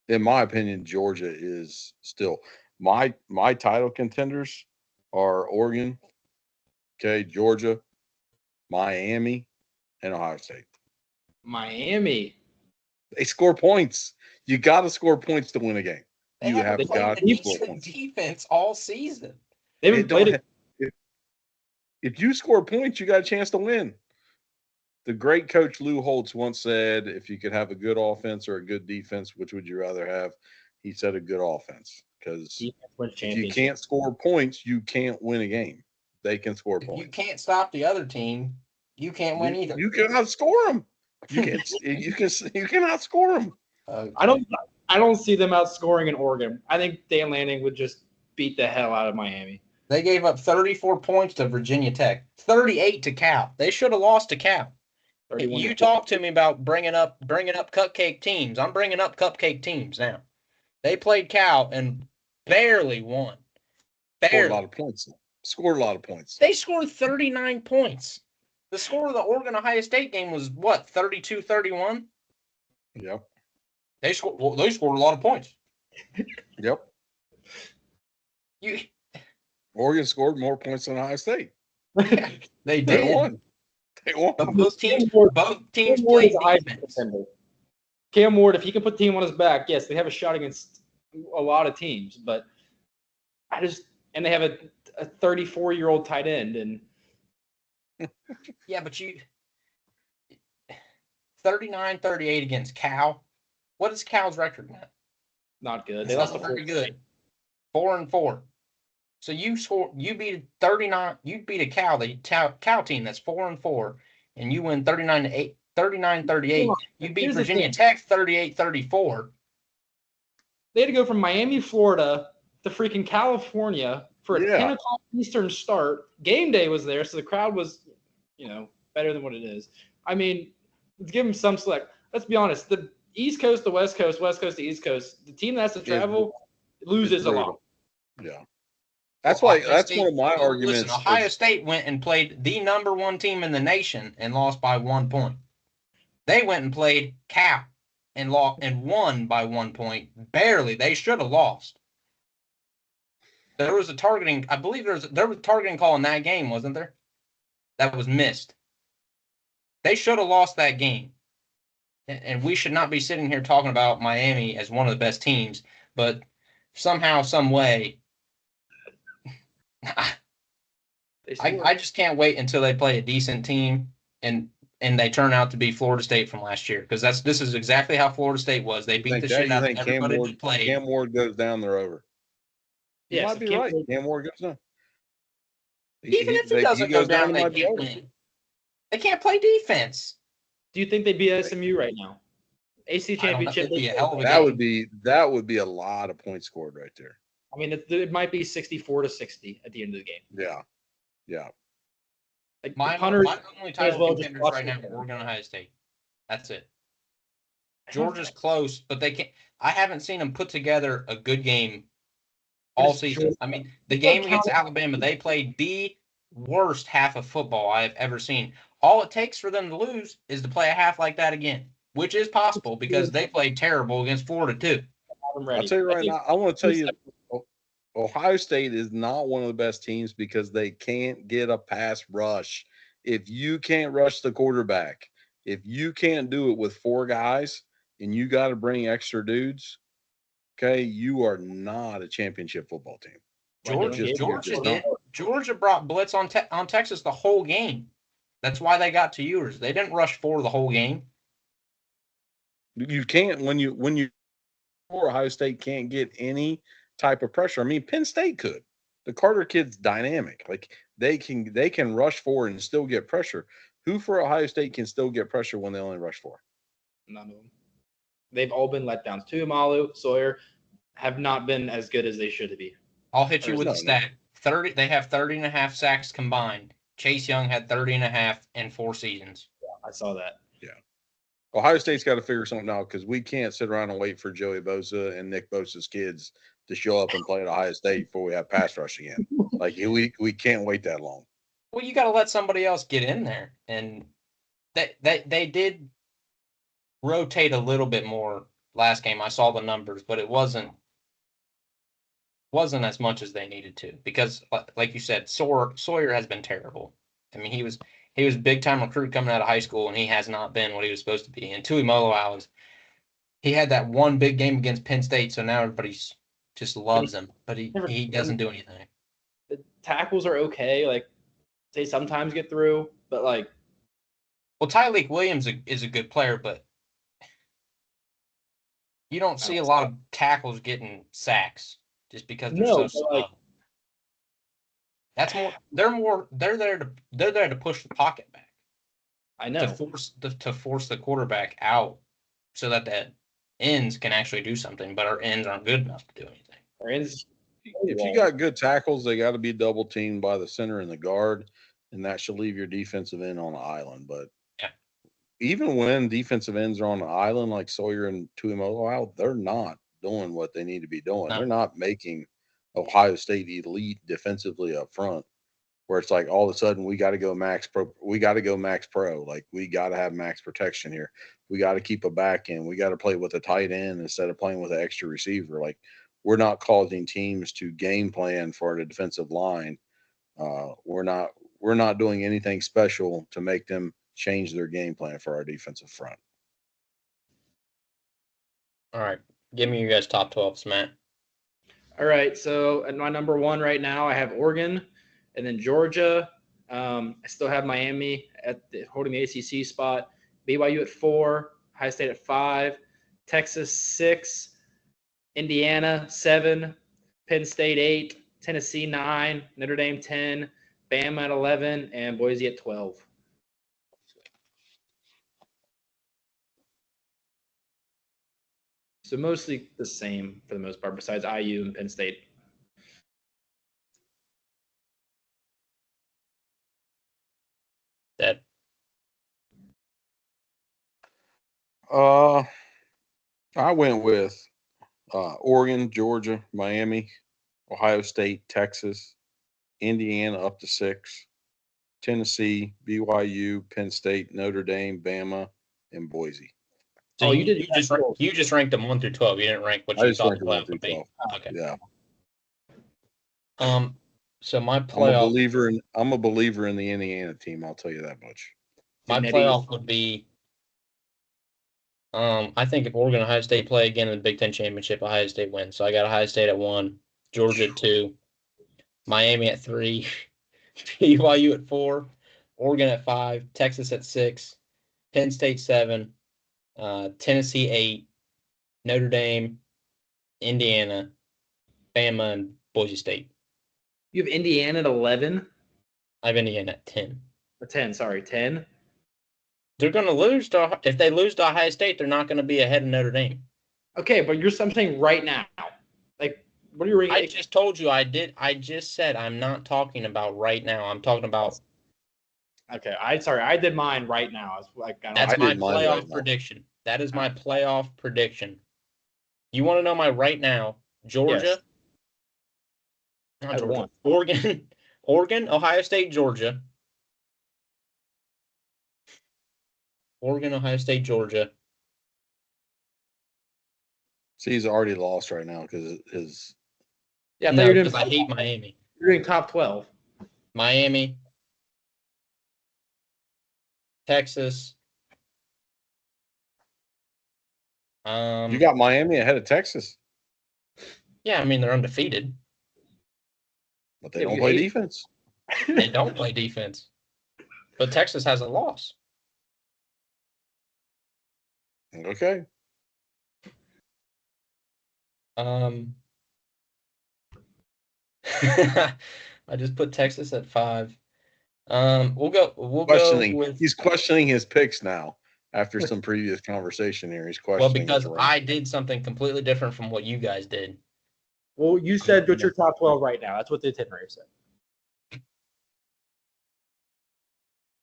in my opinion, Georgia is still my title contenders are Oregon, okay, Georgia, Miami, and Ohio State. Miami. They score points. You got to score points to win a game. You have got to score points. Defense all season. They haven't played it. If you score points, you got a chance to win. The great coach Lou Holtz once said, if you could have a good offense or a good defense, which would you rather have? He said a good offense. Because if you can't score points, you can't win a game. They can score points. You can't stop the other team. You can't win either. You cannot score them. You cannot score them. I don't see them outscoring in Oregon. I think Dan Lanning would just beat the hell out of Miami. They gave up 34 points to Virginia Tech, 38 to Cal. They should have lost to Cal. You talked to me about bringing up cupcake teams. I'm bringing up cupcake teams now. They played Cal and barely won. Scored a lot of points. They scored 39 points. The score of the Oregon-Ohio State game was what, 32-31? Yep. They scored a lot of points. Yep. Oregon scored more points than Ohio State. They did. They won. But both teams played defense. Cam Ward, if he can put the team on his back, yes, they have a shot against a lot of teams. But and they have a 34-year-old tight end, and yeah, but 39-38 against Cal. What is Cal's record now? Not good. They lost very good. 4-4. So you beat 39. You beat a Cal team that's 4-4, and you win 39-38. You beat Virginia Tech 38-34. They had to go from Miami, Florida, to freaking California for a 10 o'clock Eastern start. Game day was there, so the crowd was, better than what it is. I mean, let's give them some select. Let's be honest. The East Coast to West Coast, West Coast to East Coast, the team that has to travel loses a lot. Yeah. That's one of my arguments. Listen, Ohio State went and played the number one team in the nation and lost by 1 point. They went and played Cal and won by 1 point. Barely. They should have lost. There was a targeting. I believe there was a targeting call in that game, wasn't there? That was missed. They should have lost that game. And we should not be sitting here talking about Miami as one of the best teams, but somehow, some way, I just can't wait until they play a decent team and they turn out to be Florida State from last year, because this is exactly how Florida State was. They beat the shit out of everybody they played. Cam Ward goes down, they're over. You might be right. Cam Ward goes down. Even if he doesn't go down, they can't win. They can't play defense. Do you think they'd be SMU right now? AC championship. That would be a lot of points scored right there. I mean, it might be 64-60 at the end of the game. Yeah. Like my only title contenders right now are Oregon and Ohio State. That's it. Georgia's close, but they can't. I haven't seen them put together a good game all season. I mean, the game against Alabama, they played the worst half of football I have ever seen. All it takes for them to lose is to play a half like that again, which is possible because they played terrible against Florida too. I'll tell you right now, I want to tell you, Ohio State is not one of the best teams because they can't get a pass rush. If you can't rush the quarterback, if you can't do it with 4 guys and you got to bring extra dudes, okay, you are not a championship football team. Georgia brought blitz on Texas the whole game. That's why they got to Ewers. They didn't rush 4 the whole game. You can't when you Ohio State can't get any type of pressure. I mean, Penn State could. The Carter kid's dynamic. Like they can rush forward and still get pressure. Who for Ohio State can still get pressure when they only rush four? None of them. They've all been letdowns. Tuimalu, Sawyer have not been as good as they should be. I'll hit you with the stat. 30. They have 30.5 sacks combined. Chase Young had 30.5 in 4 seasons. Yeah, I saw that. Yeah. Ohio State's got to figure something out because we can't sit around and wait for Joey Bosa and Nick Bosa's kids to show up and play at Ohio State before we have pass rush again. Like we can't wait that long. Well, you got to let somebody else get in there, and they did rotate a little bit more last game. I saw the numbers, but it wasn't as much as they needed to because, like you said, Sawyer has been terrible. I mean, he was a big time recruit coming out of high school, and he has not been what he was supposed to be. And Tuimoloau he had that one big game against Penn State, so now everybody just loves him, but he doesn't do anything. The tackles are okay, like they sometimes get through, but like. Well, Tyleik Williams is a good player, but you don't see a lot of tackles getting sacks just because they're so slow. Like, that's more. They're there to push the pocket back. I know to force the quarterback out so that the ends can actually do something, but our ends aren't good enough to do anything. Our ends. If you got good tackles, they got to be double teamed by the center and the guard, and that should leave your defensive end on the island. But yeah, even when defensive ends are on the island, like Sawyer and Tuimoloau, they're not doing what they need to be doing. No. They're not making Ohio State elite defensively up front, where it's like all of a sudden we got to go max pro. We got to go max pro. Like we got to have max protection here. We got to keep a back end. We got to play with a tight end instead of playing with an extra receiver. Like we're not causing teams to game plan for the defensive line. We're not doing anything special to make them change their game plan for our defensive front. All right. Give me your guys' top 12s, Matt. All right. So at my number 1 right now, I have Oregon and then Georgia. I still have Miami holding the ACC spot. BYU at 4, Ohio State at 5, Texas 6, Indiana 7, Penn State 8, Tennessee 9, Notre Dame 10, Bama at 11, and Boise at 12. So mostly the same for the most part, besides IU and Penn State. That. I went with Oregon, Georgia, Miami, Ohio State, Texas, Indiana up to 6, Tennessee, BYU, Penn State, Notre Dame, Bama, and Boise. So you just ranked them 1 through 12. You didn't rank what you thought the playoff would be. Okay. Yeah. So my playoff. I'm a believer in the Indiana team. I'll tell you that much. My playoff would be. I think if Oregon and Ohio State play again in the Big Ten Championship, Ohio State wins. So I got Ohio State at 1, Georgia at 2, Miami at 3, BYU at 4, Oregon at 5, Texas at 6, Penn State 7, Tennessee 8, Notre Dame, Indiana, Bama, and Boise State. You have Indiana at 11? I have Indiana at 10. Or 10, sorry, 10? They're going to lose if they lose to Ohio State, they're not going to be ahead of Notre Dame. Okay, but I'm saying right now. Like, what are you reading? I just told you I just said I'm not talking about right now. I'm talking about. Okay, I did mine right now. That's my playoff prediction. That is my playoff prediction. You want to know my right now? Georgia. Yes. Not Georgia. Oregon, Ohio State, Georgia. Oregon, Ohio State, Georgia. See, he's already lost right now because his. Yeah, because I hate Miami. You're doing top 12. Miami, Texas. You got Miami ahead of Texas. Yeah, I mean they're undefeated, but they don't play defense. They don't play defense, but Texas has a loss. Okay. I just put Texas at 5. We'll go with. He's questioning his picks now after some previous conversation here. He's questioning. Well, because I did something completely different from what you guys did. Well, you said what's your top 12 right now. That's what the itinerary said.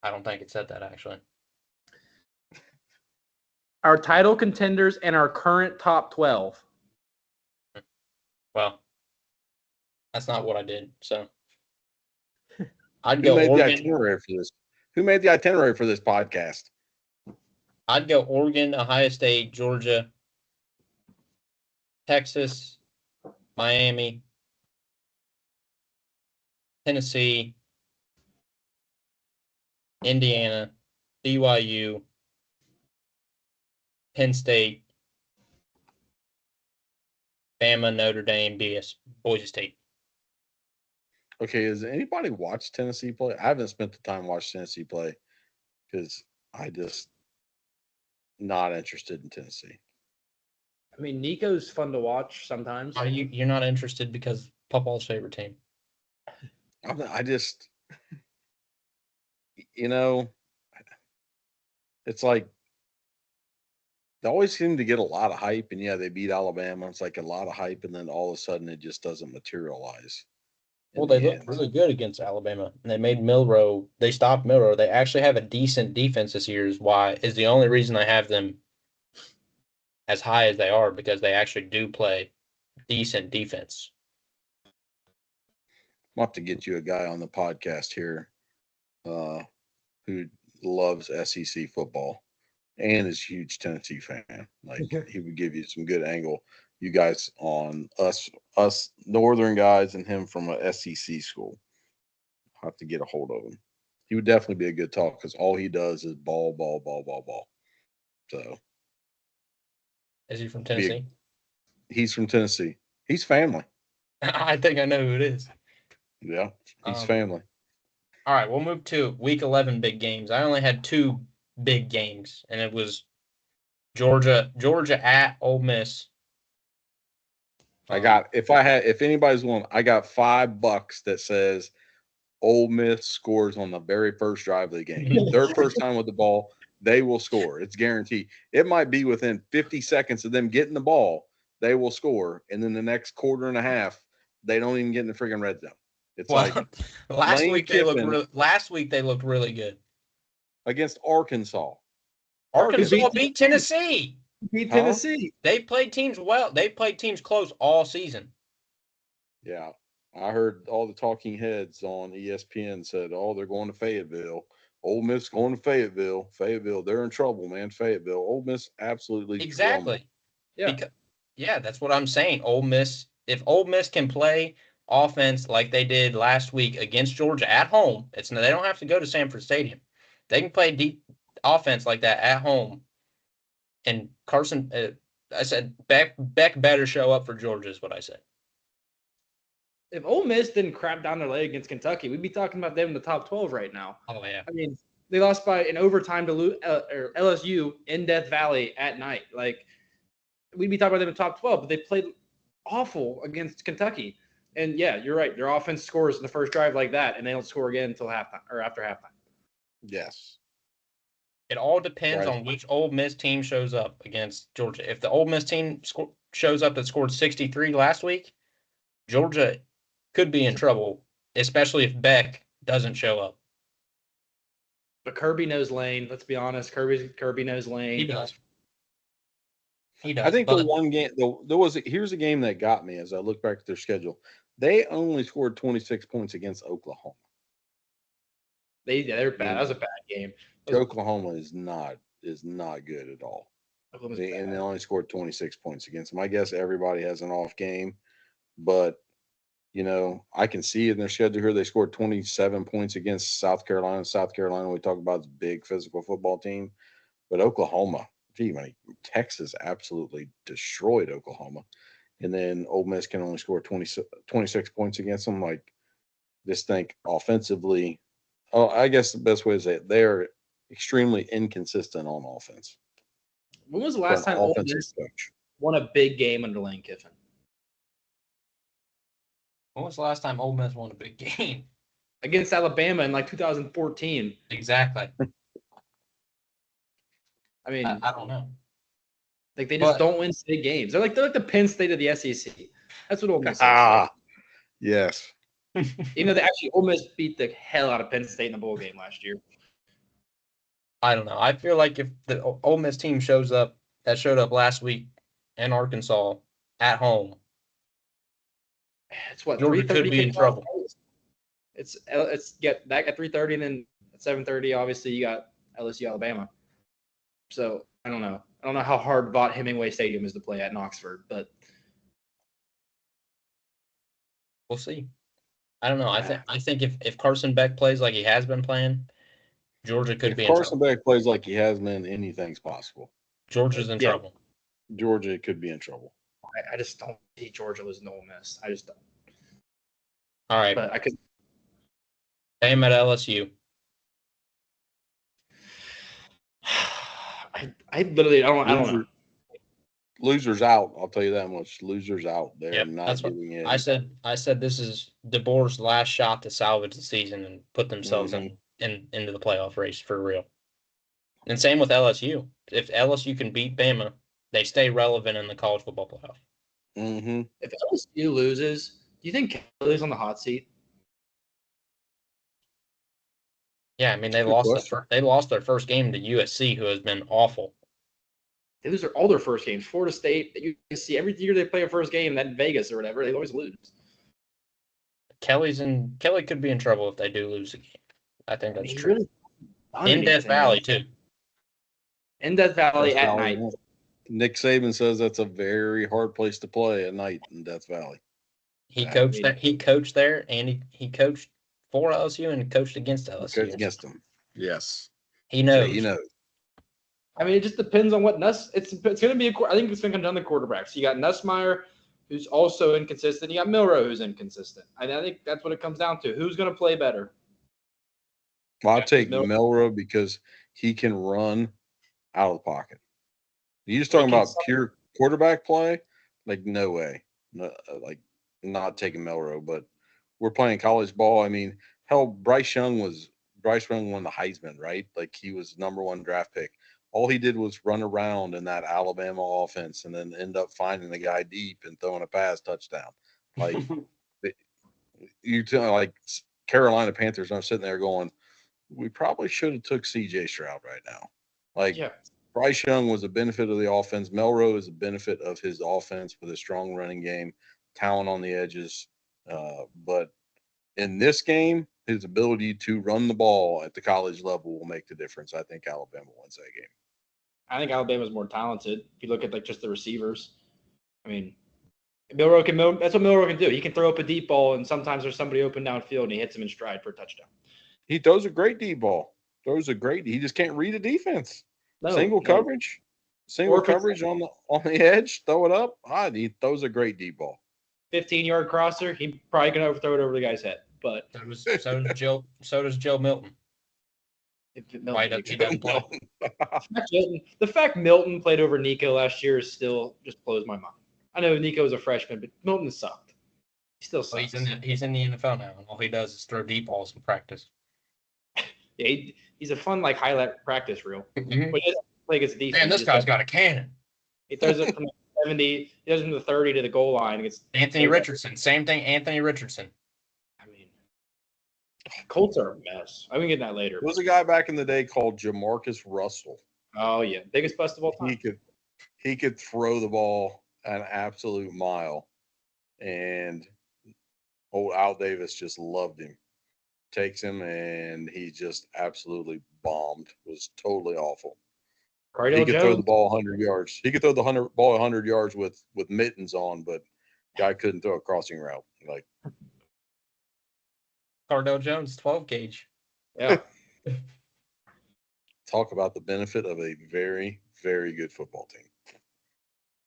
I don't think it said that, actually. Our title contenders and our current top 12. Well, that's not what I did. So I'd go Oregon. The itinerary for this? Who made the itinerary for this podcast? I'd go Oregon, Ohio State, Georgia, Texas, Miami, Tennessee, Indiana, BYU, Penn State, Bama, Notre Dame, Boise State. Okay, has anybody watched Tennessee play? I haven't spent the time watching Tennessee play because I just not interested in Tennessee. I mean, Nico's fun to watch sometimes. You're not interested because Papa's favorite team. I just, it's like they always seem to get a lot of hype, and yeah, they beat Alabama. It's like a lot of hype, and then all of a sudden it just doesn't materialize. Well, they looked really good against Alabama, and they made Milroe. They stopped Milroe. They actually have a decent defense this year. Is the only reason I have them as high as they are, because they actually do play decent defense. I'll have to get you a guy on the podcast here who loves SEC football and is a huge Tennessee fan. Like he would give you some good angle. You guys on us northern guys and him from a SEC school. I'll have to get a hold of him. He would definitely be a good talk because all he does is ball. So is he from Tennessee? He's from Tennessee. He's family. I think I know who it is. Yeah, he's family. All right, we'll move to Week 11 big games. I only had 2 big games, and it was Georgia at Ole Miss. If anybody's willing, I got $5 that says Ole Miss scores on the very first drive of the game. Their first time with the ball, they will score. It's guaranteed. It might be within 50 seconds of them getting the ball, they will score, and then the next quarter and a half, they don't even get in the freaking red zone. It's last week they looked really good against Arkansas. Arkansas beat Tennessee. Tennessee. They played teams well. They played teams close all season. Yeah. I heard all the talking heads on ESPN said, they're going to Fayetteville. Ole Miss going to Fayetteville. Fayetteville, they're in trouble, man. Fayetteville. Ole Miss absolutely. Exactly. Yeah, that's what I'm saying. Ole Miss, if Ole Miss can play offense like they did last week against Georgia at home, they don't have to go to Sanford Stadium. They can play deep offense like that at home. And Carson, I said Beck better show up for Georgia is what I said. If Ole Miss didn't crap down their leg against Kentucky, we'd be talking about them in the top 12 right now. Oh, yeah. I mean, they lost by an overtime to LSU in Death Valley at night. Like, we'd be talking about them in the top 12, but they played awful against Kentucky. And, yeah, you're right. Their offense scores in the first drive like that, and they don't score again until halftime or after halftime. Yes. It all depends on which Ole Miss team shows up against Georgia. If the Ole Miss team shows up that scored 63 last week, Georgia could be in trouble, especially if Beck doesn't show up. But Kirby knows Lane. Let's be honest. Kirby knows Lane. He does. I think the one game here's a game that got me as I look back at their schedule. They only scored 26 points against Oklahoma. They're bad. That was a bad game. Oklahoma is not good at all. And they only scored 26 points against them. I guess everybody has an off game, but I can see in their schedule here they scored 27 points against South Carolina. South Carolina, we talk about, is a big physical football team, but Oklahoma, Texas absolutely destroyed Oklahoma, and then Ole Miss can only score 26 points against them. Like, just think offensively. Oh, I guess the best way is that they're extremely inconsistent on offense. When was the last time Ole Miss won a big game under Lane Kiffin? When was the last time Ole Miss won a big game? Against Alabama in like 2014. Exactly. I mean, I don't know. Like they just don't win big games. They're like the Penn State of the SEC. That's what Ole Miss is. Yes. They actually Ole Miss beat the hell out of Penn State in the bowl game last year. I don't know. I feel like if the Ole Miss team showed up last week in Arkansas at home, it's what Georgia could be in trouble. It's get back at 3:30 and then at 7:30. Obviously, you got LSU Alabama. So I don't know. I don't know how hard Vaught Hemingway Stadium is to play at in Oxford, but we'll see. I don't know. I think if Carson Beck plays like he has been playing, Georgia could be in trouble. If Carson Beck plays like he has been, anything's possible. Georgia's in trouble. Georgia could be in trouble. I just don't see Georgia losing to Ole Miss. I just don't. All right. But I could. Aim at LSU. I literally I don't know. Losers out. I'll tell you that much. Losers out. They're not getting in. I said this is DeBoer's last shot to salvage the season and put themselves into the playoff race for real. And same with LSU. If LSU can beat Bama, they stay relevant in the college football playoff. Mm-hmm. If LSU loses, do you think Kelly's on the hot seat? Yeah, I mean they lost their first game to USC, who has been awful. They lose all their first games. Florida State, you can see every year they play a first game, that in Vegas or whatever, they always lose. Kelly could be in trouble if they do lose a game. I think that's true. Really in Death Valley too. In Death Valley at night. Nick Saban says that's a very hard place to play at night in Death Valley. He coached there, and he coached for LSU and coached against LSU. Coached against them. Yes. He knows. Yeah, he knows. I mean, it just depends on what it's going to be. I think it's going to come down to quarterbacks. You got Nussmeier, who's also inconsistent. You got Milroe, who's inconsistent. I think that's what it comes down to. Who's going to play better? Well, I'll take Milroe because he can run out of the pocket. You just talking about pure quarterback play? Like, no way. No, like, not taking Milroe, but we're playing college ball. I mean, hell, Bryce Young won the Heisman, right? Like, he was #1 draft pick. All he did was run around in that Alabama offense and then end up finding the guy deep and throwing a pass touchdown. Like, like Carolina Panthers are sitting there going, we probably should have took CJ Stroud right now. Like, Bryce Young was a benefit of the offense. Milroe is a benefit of his offense with a strong running game, talent on the edges. But in this game, his ability to run the ball at the college level will make the difference. I think Alabama wins that game. I think Alabama's more talented. If you look at just the receivers, I mean, that's what Milroe can do. He can throw up a deep ball, and sometimes there's somebody open downfield, and he hits him in stride for a touchdown. He throws a great deep ball. He just can't read a defense. Single coverage on the edge. Throw it up. He throws a great deep ball. 15-yard crosser. He probably can overthrow it over the guy's head. But so does Joe Milton. Why does he doesn't play? The fact Milton played over Nico last year still just blows my mind. I know Nico was a freshman, but Milton sucked. He still sucks. Well, he's in the NFL now, and all he does is throw deep balls in practice. Yeah, he's a fun highlight practice reel. Mm-hmm. But he doesn't play against defense. Man, this guy's got a cannon. He throws it from the 70. He does it from the 30 to the goal line. Against Anthony Richardson. Same thing. Anthony Richardson. I mean, Colts are a mess. I'm gonna get that later. There was a guy back in the day called Jamarcus Russell. Oh yeah, biggest bust of all time. He could throw the ball an absolute mile, and old Al Davis just loved him. Takes him, and he just absolutely bombed. It was totally awful. He could throw the ball 100 yards. He could throw the ball 100 yards with mittens on, but guy couldn't throw a crossing route. Like Cardale Jones, 12 gauge. Yeah. Talk about the benefit of a very, very good football team.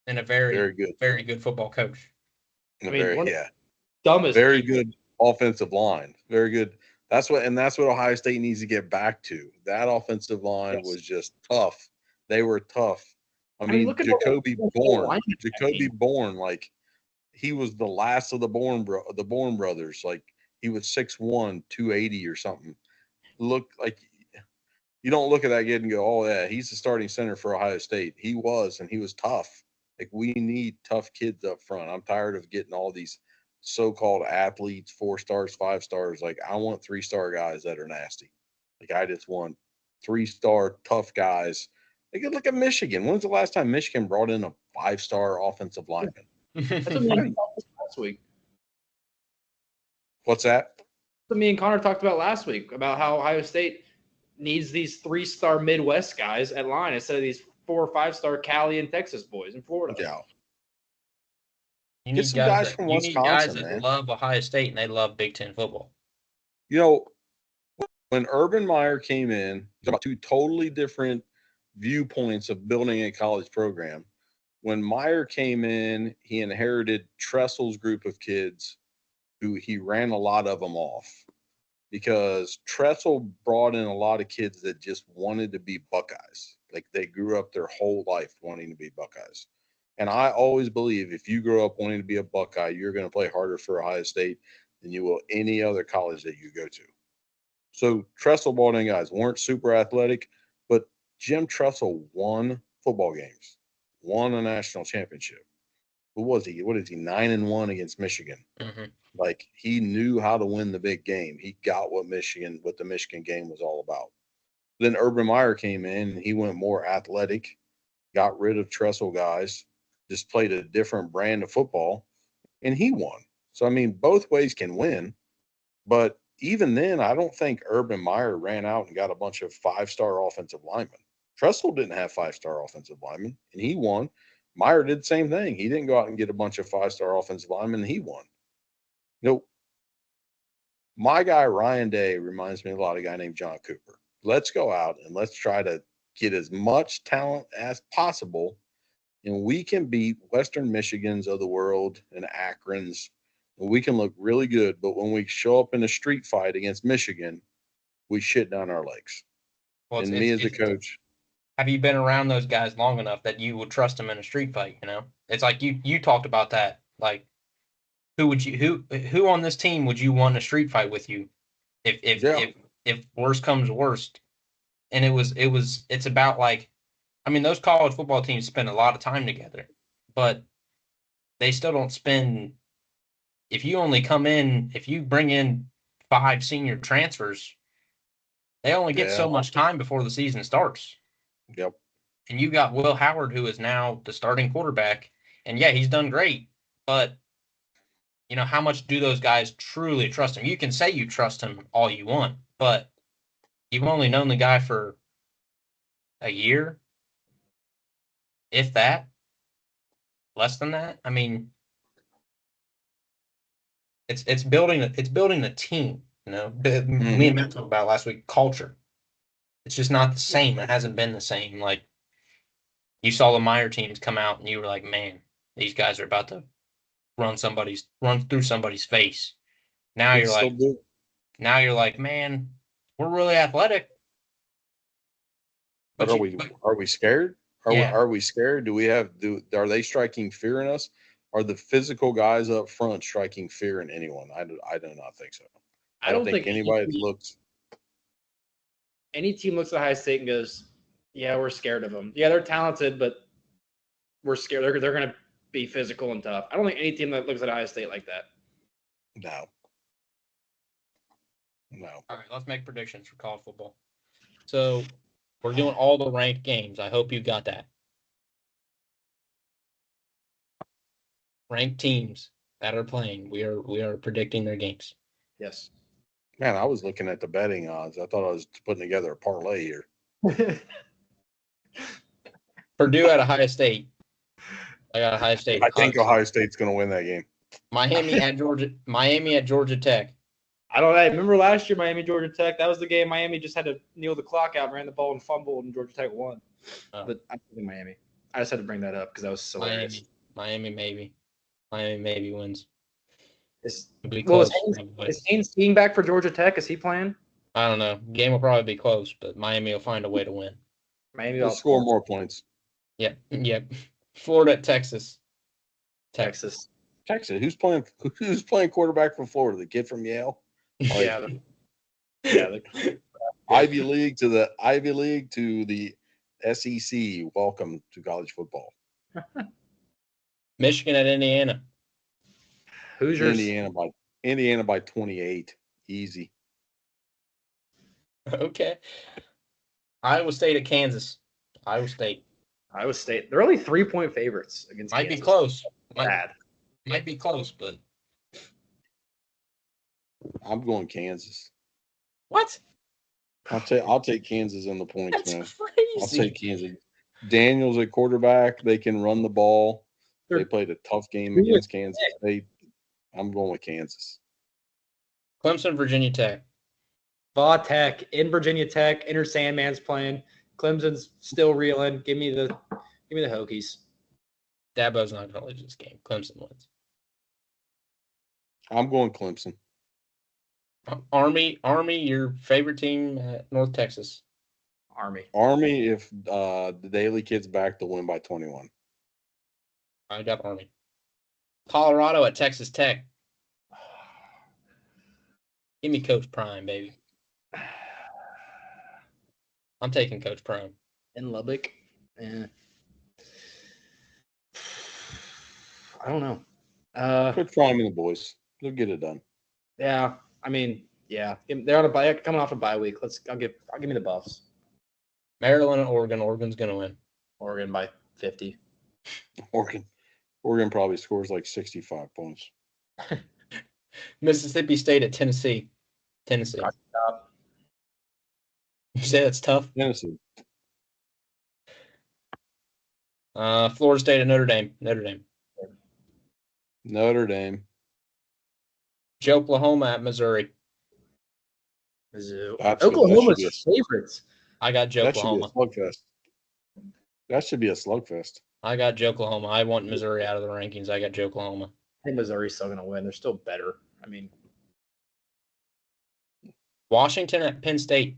And a very good football coach. Dumbest. Very good offensive line. Very good. That's what Ohio State needs to get back to. That offensive line was just tough. They were tough. I mean Jacoby Bourne, like he was the last of the Bourne brothers. Like he was 6'1", 280 or something. Look like you don't look at that kid and go, "Oh yeah, he's the starting center for Ohio State." He was, and he was tough. Like we need tough kids up front. I'm tired of getting all these so-called athletes, 4 stars, 5 stars. Like I want 3-star guys that are nasty. Like I just want 3-star tough guys. Like look at Michigan. When's the last time Michigan brought in a 5-star offensive lineman? That's what me and Connor talked about last week. What's that? That's what me and Connor talked about last week about how Ohio State needs these 3-star Midwest guys at line instead of these 4 or 5-star Cali and Texas boys in Florida. Yeah. You Get need some guys guys from you need Wisconsin, guys that man. love Ohio State and they love Big Ten football. You know, when Urban Meyer came in, about 2 totally different viewpoints of building a college program. When Meyer came in, he inherited Tressel's group of kids who he ran a lot of them off because Tressel brought in a lot of kids that just wanted to be Buckeyes. Like they grew up their whole life wanting to be Buckeyes. And I always believe if you grow up wanting to be a Buckeye, you're going to play harder for Ohio State than you will any other college that you go to. So Tressel brought in guys weren't super athletic, but Jim Tressel won football games, won a national championship. Who was he? What is he? 9-1 against Michigan. Mm-hmm. Like he knew how to win the big game. He got what the Michigan game was all about. Then Urban Meyer came in and he went more athletic, got rid of Tressel guys, just played a different brand of football, and he won. So, I mean, both ways can win. But even then, I don't think Urban Meyer ran out and got a bunch of 5-star offensive linemen. Tressel didn't have 5-star offensive linemen, and he won. Meyer did the same thing. He didn't go out and get a bunch of 5-star offensive linemen, and he won. You know, my guy Ryan Day reminds me a lot of a guy named John Cooper. Let's go out and let's try to get as much talent as possible, and we can beat Western Michigans of the world and Akrons, and we can look really good. But when we show up in a street fight against Michigan, we shit down our legs. Well, and me as a coach. Have you been around those guys long enough that you would trust them in a street fight? You know, it's like you talked about that. Like, who on this team would you want a street fight with you if worst comes to worst? And it's about like, I mean, those college football teams spend a lot of time together, but they still don't spend. If you bring in 5 senior transfers, they only get so much time before the season starts. Yep. And you got Will Howard, who is now the starting quarterback, and yeah, he's done great, but you know, how much do those guys truly trust him? You can say you trust him all you want, but you've only known the guy for a year, if that, less than that. I mean, it's building a team. You know, me and Matt talked about last week, culture. It's just not the same. It hasn't been the same. Like you saw the Meyer teams come out, and you were like, man, these guys are about to run through somebody's face. Now you're like, man, we're really athletic. But are we scared? Are we scared? Are they striking fear in us? Are the physical guys up front striking fear in anyone? I do not think so. I don't think anybody looks. Any team looks at Ohio State and goes, "Yeah, we're scared of them. Yeah, they're talented, but we're scared. They're going to be physical and tough." I don't think any team that looks at Ohio State like that. No. All right, let's make predictions for college football. So we're doing all the ranked games. I hope you got that. Ranked teams that are playing. We are predicting their games. Yes. Man, I was looking at the betting odds. I thought I was putting together a parlay here. Purdue at Ohio State. I got Ohio State. I think Ohio State's going to win that game. Miami at Georgia Tech. I don't know. Remember last year, Miami, Georgia Tech? That was the game Miami just had to kneel the clock out, ran the ball and fumbled, and Georgia Tech won. But I think Miami. I just had to bring that up because that was so hilarious. Miami maybe wins. Is Haynes King back for Georgia Tech? Is he playing? I don't know. Game will probably be close, but Miami will find a way to win. Miami will score more points. Yep. Florida at Texas. Texas. Texas. Who's playing quarterback for Florida? The kid from Yale. Yeah. Ivy League to the SEC. Welcome to college football. Michigan at Indiana. Hoosiers. Indiana by 28. Easy. Okay. Iowa State at Kansas. Iowa State. They're only 3-point favorites against Might Kansas. be close. Bad. Might be close, but I'm going Kansas. what? I'll take Kansas in the points, That's man. crazy. I'll take Kansas. Daniels at quarterback. They can run the ball. They played a tough game against Kansas State. I'm going with Kansas. Clemson, Virginia Tech. Va Tech in Virginia Tech. Inner Sandman's playing. Clemson's still reeling. Give me the Hokies. Dabo's not going to lose this game. Clemson wins. I'm going Clemson. Army, your favorite team at North Texas. Army, if the Daily Kid's back, they'll win by 21. I got Army. Colorado at Texas Tech. Give me Coach Prime, baby. I'm taking Coach Prime. in Lubbock. I don't know. Coach Prime and the boys. They'll get it done. Yeah, I mean, yeah, they're on a bye, coming off a bye week. I'll give me the Buffs. Maryland and Oregon. Oregon's going to win. Oregon by 50. Oregon probably scores like 65 points. Mississippi State at Tennessee. You say that's tough? Tennessee. Florida State at Notre Dame. Notre Dame. Oklahoma at Missouri. Oklahoma's favorites. I got Oklahoma. That should be a slugfest. I got Oklahoma. I want Missouri out of the rankings. I got Oklahoma. I think Missouri's still going to win. They're still better. I mean, Washington at Penn State.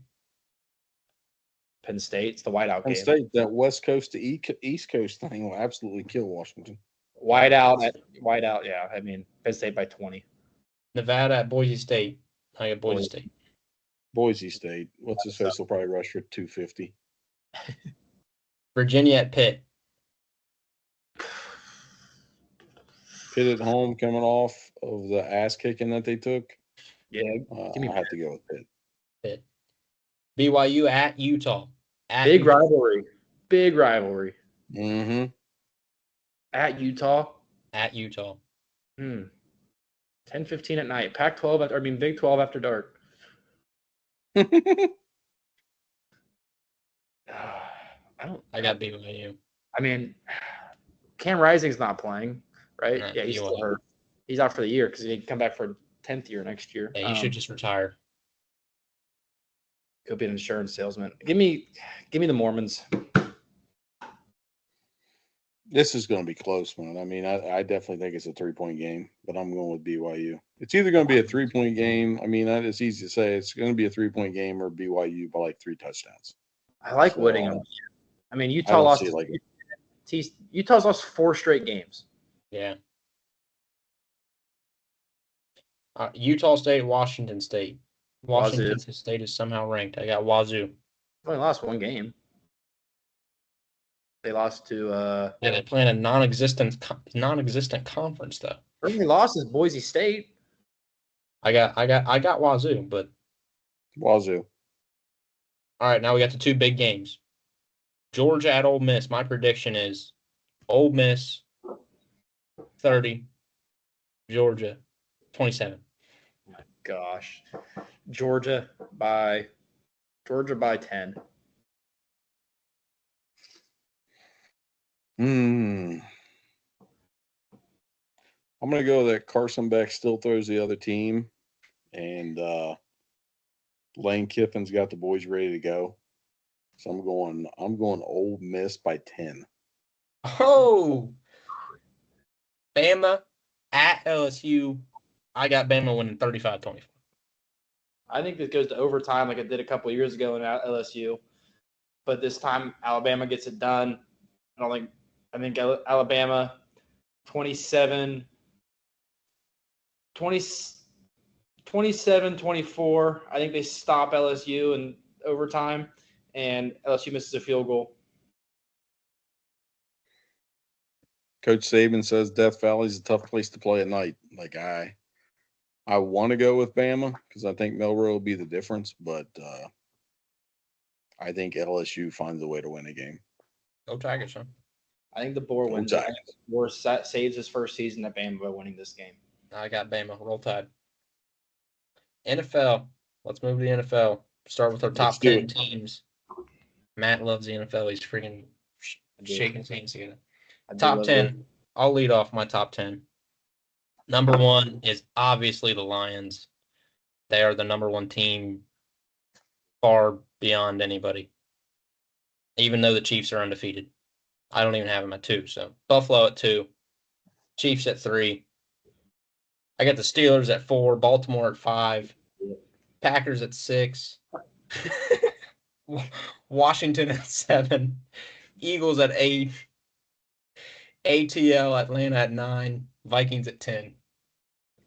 Penn State's the whiteout Penn game. State, that West Coast to East Coast thing will absolutely kill Washington. Whiteout, yeah. I mean, Penn State by 20. Nevada at Boise State. I got Boise State. Boise State. What's his face will probably rush for 250. Virginia at Pitt. Pitt at home coming off of the ass kicking that they took. Yeah, I have to go with Pitt. BYU at Utah. Big rivalry. Mm-hmm. At Utah. 10:15 at night. Pac-12 Big 12 after dark. I got BYU. I mean, Cam Rising's not playing, right? No, yeah, he's still hurt. He's out for the year because he can come back for 10th year next year. Yeah, he should just retire. Could be an insurance salesman. Give me the Mormons. This is going to be close, man. I mean, I definitely think it's a 3-point game, but I'm going with BYU. It's either going to be a 3-point game. I mean, that is easy to say. It's going to be a 3-point game or BYU by like 3 touchdowns. I like Whittingham. I mean, Utah lost. Utah's lost 4 straight games. Yeah. Utah State, Washington State. Washington State is somehow ranked. I got Wazoo. Only lost 1 game. They lost to. Yeah, they play in a non-existent conference though. Their only loss is Boise State. I got Wazoo, but Wazoo. All right, now we got the 2 big games. Georgia at Ole Miss. My prediction is Ole Miss 30, Georgia 27. Oh my gosh. Georgia by 10. I'm going to go that Carson Beck still throws the other team, and Lane Kiffin's got the boys ready to go. So I'm going Ole Miss by 10. Oh, Bama at LSU. I got Bama winning 35-24. I think this goes to overtime like it did a couple of years ago in LSU. But this time, Alabama gets it done. I think Alabama 27, 27-24. I think they stop LSU in overtime, and LSU misses a field goal. Coach Saban says Death Valley is a tough place to play at night. Like I want to go with Bama because I think Melrose will be the difference, but I think LSU finds a way to win a game. Go Tigers, huh? I think the Boar wins. I think the Boar saves his first season at Bama by winning this game. I got Bama. Roll Tide. NFL. Let's move to the NFL. Start with our top 10 teams. Matt loves the NFL. He's freaking shaking his hands together. Top 10. I'll lead off my top 10. Number 1 is obviously the Lions. They are the number 1 team far beyond anybody. Even though the Chiefs are undefeated. I don't even have them at 2. So Buffalo at 2. Chiefs at 3. I got the Steelers at 4. Baltimore at 5. Packers at 6. Washington at 7. Eagles at 8. ATL, Atlanta at 9. Vikings at 10.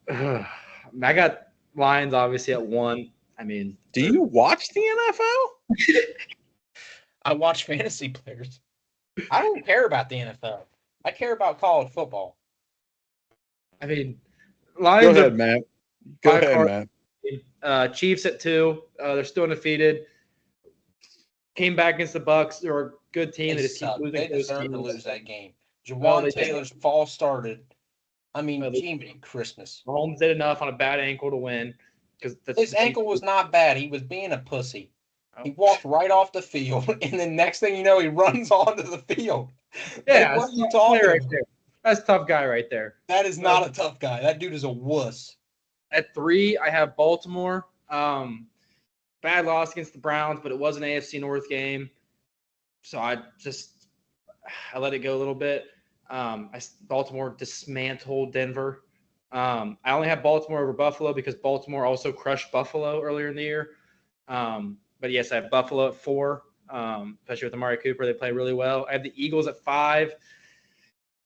I got Lions obviously at 1. I mean, do you watch the NFL? I watch fantasy players. I don't care about the NFL. I care about college football. I mean, Lions. Go ahead, Matt. Go ahead, Matt. Chiefs at 2. They're still undefeated. Came back against the Bucks. They're a good team. They just keep losing. They deserve to lose that game. Jawan Taylor's fall started. I mean, Jimmy Christmas. Mahomes did enough on a bad ankle to win. His ankle was not bad. He was being a pussy. He walked right off the field, and then next thing you know, he runs onto the field. Yeah, like, what are you talking about? There. That's a tough guy right there. That is not a tough guy. That dude is a wuss. At 3, I have Baltimore. Bad loss against the Browns, but it was an AFC North game. So I let it go a little bit. Baltimore dismantled Denver. I only have Baltimore over Buffalo because Baltimore also crushed Buffalo earlier in the year. But yes, I have Buffalo at 4, especially with Amari Cooper. They play really well. I have the Eagles at 5.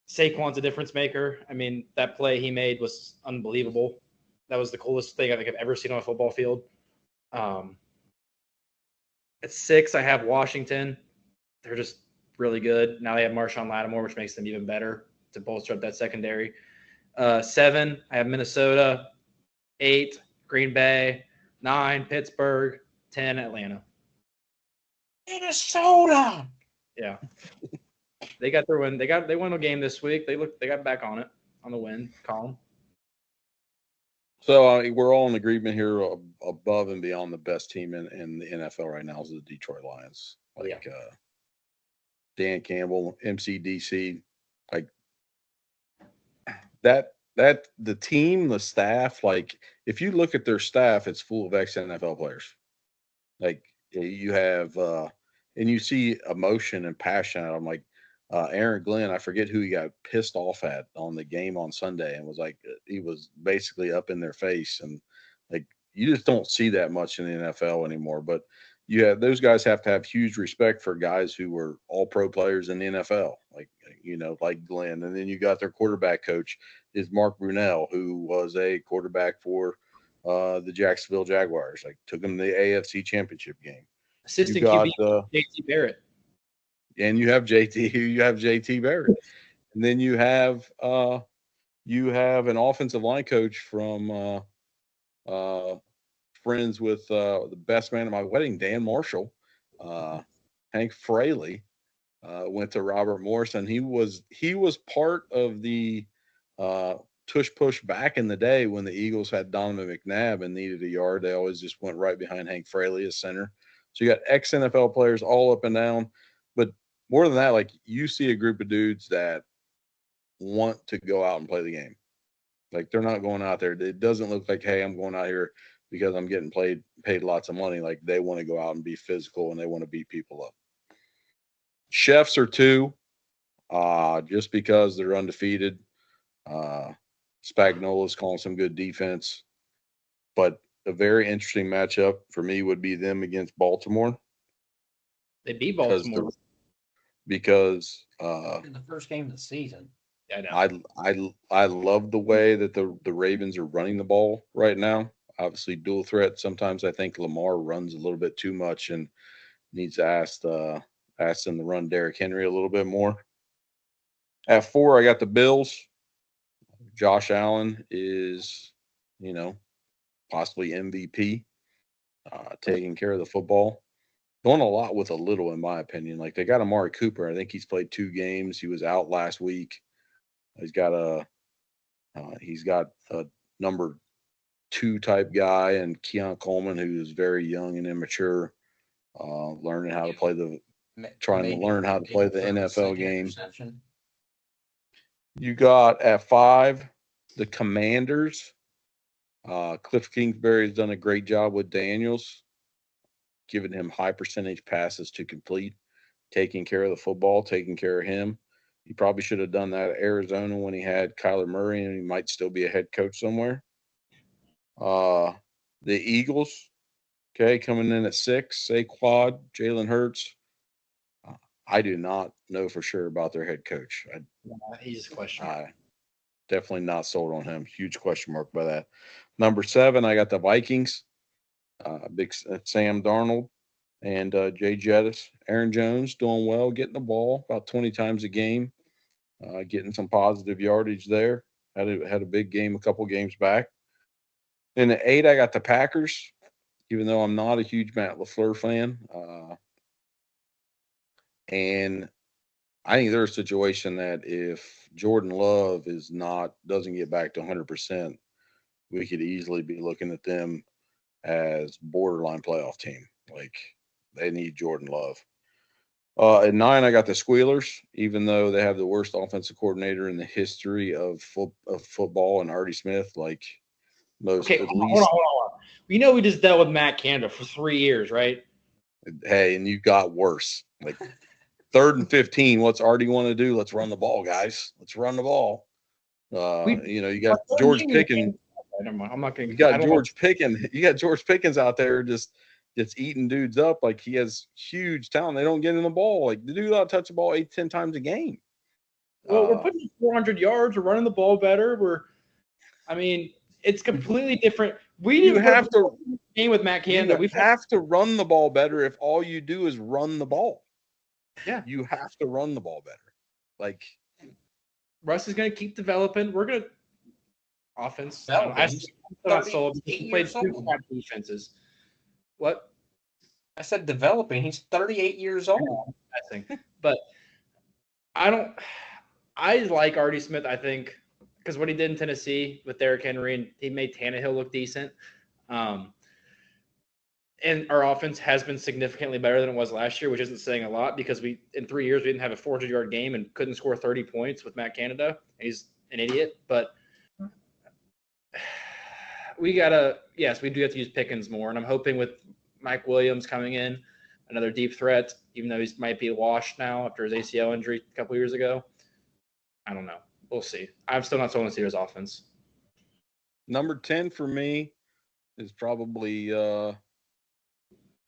Saquon's a difference maker. I mean, that play he made was unbelievable. That was the coolest thing I think I've ever seen on a football field. At 6, I have Washington. They're just really good. Now they have Marshawn Lattimore, which makes them even better to bolster up that secondary. 7, I have Minnesota. 8, Green Bay. 9, Pittsburgh. 10, Atlanta. Minnesota. Yeah. They got their win. They won a game this week. They got back on it, on the win column. So we're all in agreement here. Above and beyond the best team in the NFL right now is the Detroit Lions. Dan Campbell, MCDC, like that. The team, the staff. Like if you look at their staff, it's full of ex-NFL players. Like you have, and you see emotion and passion. I'm like. Aaron Glenn, I forget who he got pissed off at on the game on Sunday and was like, he was basically up in their face. And like, you just don't see that much in the NFL anymore. But those guys have to have huge respect for guys who were all pro players in the NFL, like Glenn. And then you got their quarterback coach is Mark Brunell, who was a quarterback for the Jacksonville Jaguars, like took them to the AFC Championship game. Assistant QB, JT Barrett. And you have JT Barrett, and then you have an offensive line coach from friends with the best man at my wedding, Dan Marshall. Hank Fraley went to Robert Morrison. He was part of the tush push back in the day when the Eagles had Donovan McNabb and needed a yard. They always just went right behind Hank Fraley as center. So you got ex-NFL players all up and down, but more than that, like you see a group of dudes that want to go out and play the game. Like they're not going out there. It doesn't look like, hey, I'm going out here because I'm getting paid lots of money. Like they want to go out and be physical and they want to beat people up. Chefs are 2, just because they're undefeated. Spagnuolo's calling some good defense, but a very interesting matchup for me would be them against Baltimore. They beat Baltimore. Because in the first game of the season. Yeah, I know. I love the way that the Ravens are running the ball right now. Obviously, dual threat. Sometimes I think Lamar runs a little bit too much and needs to ask them to run Derrick Henry a little bit more. At 4, I got the Bills. Josh Allen is, possibly MVP, taking care of the football. Doing a lot with a little, in my opinion. Like they got Amari Cooper. I think he's played 2 games. He was out last week. He's got a number 2 type guy and Keon Coleman, who is very young and immature, learning how to play trying to learn how to play the NFL game. You got at 5 the Commanders. Cliff Kingsbury has done a great job with Daniels, giving him high percentage passes to complete, taking care of the football, taking care of him. He probably should have done that at Arizona when he had Kyler Murray, and he might still be a head coach somewhere. The Eagles, okay, coming in at 6, Saquon, Jalen Hurts. I do not know for sure about their head coach. He's a question mark. Definitely not sold on him. Huge question mark by that. Number 7, I got the Vikings. Big Sam Darnold and Jay Jettis. Aaron Jones doing well, getting the ball about 20 times a game, getting some positive yardage there. Had a big game a couple games back. In the 8, I got the Packers, even though I'm not a huge Matt LaFleur fan. And I think there's a situation that if Jordan Love doesn't get back to 100%, we could easily be looking at them as borderline playoff team. Like they need Jordan Love. At 9, I got the Squealers, even though they have the worst offensive coordinator in the history of football and Artie Smith. Like most, okay, hold on. We just dealt with Matt Canada for 3 years, right? Hey, and you got worse. Like 3rd and 15. What's Artie want to do? Let's run the ball, guys. Let's run the ball. You got George Pickens. I'm not going. You got George Pickens. You got George Pickens out there just eating dudes up. Like he has huge talent. They don't get in the ball. Like the dude ought to touch the ball 8-10 times a game. Well, we're putting 400 yards. We're running the ball better. It's completely different. You have to game with Matt Canada. We have to run the ball better. If all you do is run the ball, yeah, you have to run the ball better. Like Russ is going to keep developing. We're going to offense. I'm not sold. He played 2 defenses. What? I said developing. He's 38 years old. I think, but I like Artie Smith. I think because what he did in Tennessee with Derrick Henry, and he made Tannehill look decent. And our offense has been significantly better than it was last year, which isn't saying a lot because in 3 years we didn't have a 400-yard game and couldn't score 30 points with Matt Canada. He's an idiot, but we do have to use Pickens more. And I'm hoping with Mike Williams coming in, another deep threat, even though he might be washed now after his ACL injury a couple years ago. I don't know. We'll see. I'm still not sold on Steelers offense. Number 10 for me is probably a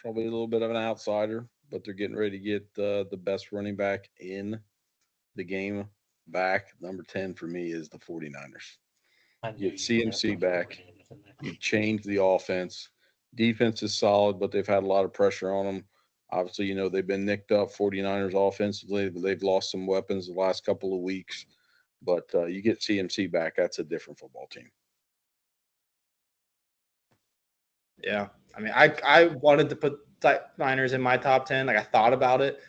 little bit of an outsider, but they're getting ready to get the best running back in the game back. Number 10 for me is the 49ers. Get CMC back. You change the offense. Defense is solid, but they've had a lot of pressure on them. Obviously, they've been nicked up, 49ers offensively. They've lost some weapons the last couple of weeks. But you get CMC back, that's a different football team. Yeah. I wanted to put Niners in my top 10. Like I thought about it,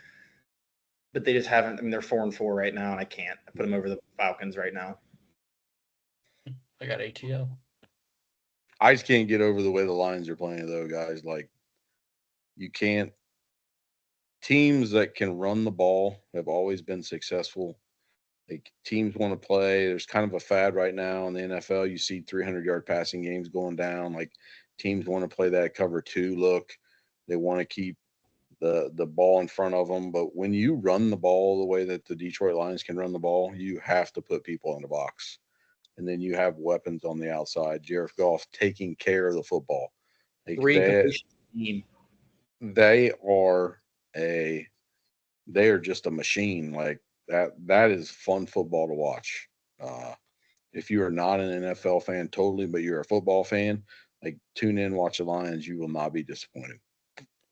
but they just haven't. They're 4-4 right now, and I can't put them over the Falcons right now. I got ATL. I just can't get over the way the Lions are playing, though, guys. Like, you can't. Teams that can run the ball have always been successful. Like, teams want to play. There's kind of a fad right now in the NFL. You see 300-yard passing games going down. Like, teams want to play that cover 2 look. They want to keep the ball in front of them. But when you run the ball the way that the Detroit Lions can run the ball, you have to put people in the box. And then you have weapons on the outside. Jared Goff taking care of the football. Like they are just a machine. Like that is fun football to watch. If you are not an NFL fan totally, but you're a football fan, like tune in, watch the Lions. You will not be disappointed.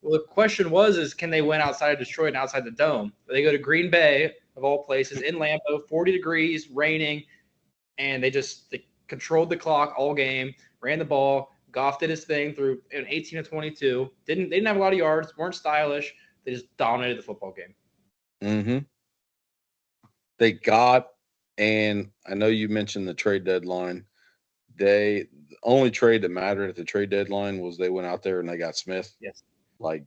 Well, the question is can they win outside of Detroit and outside the Dome? They go to Green Bay, of all places, in Lambeau, 40 degrees, raining, and they controlled the clock all game, ran the ball. Goff did his thing through an 18 to 22. They didn't have a lot of yards, weren't stylish. They just dominated the football game. Mm-hmm. They got, and I know you mentioned the trade deadline. The only trade that mattered at the trade deadline was they went out there and they got Smith. Yes. Like,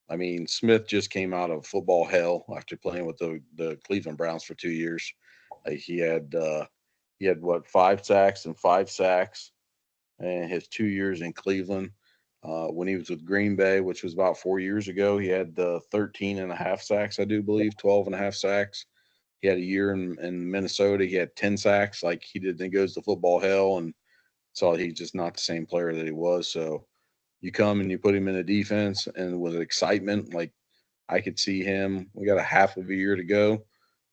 I mean, Smith just came out of football hell after playing with the Cleveland Browns for 2 years. Like he had what, 5 sacks and his 2 years in Cleveland. When he was with Green Bay, which was about 4 years ago, he had 13.5 sacks, I do believe, 12.5 sacks. He had a year in Minnesota. He had 10 sacks. Like he did, then goes to football hell, and saw he's just not the same player that he was. So you come and you put him in a defense, and with excitement, like I could see him. We got a half of a year to go,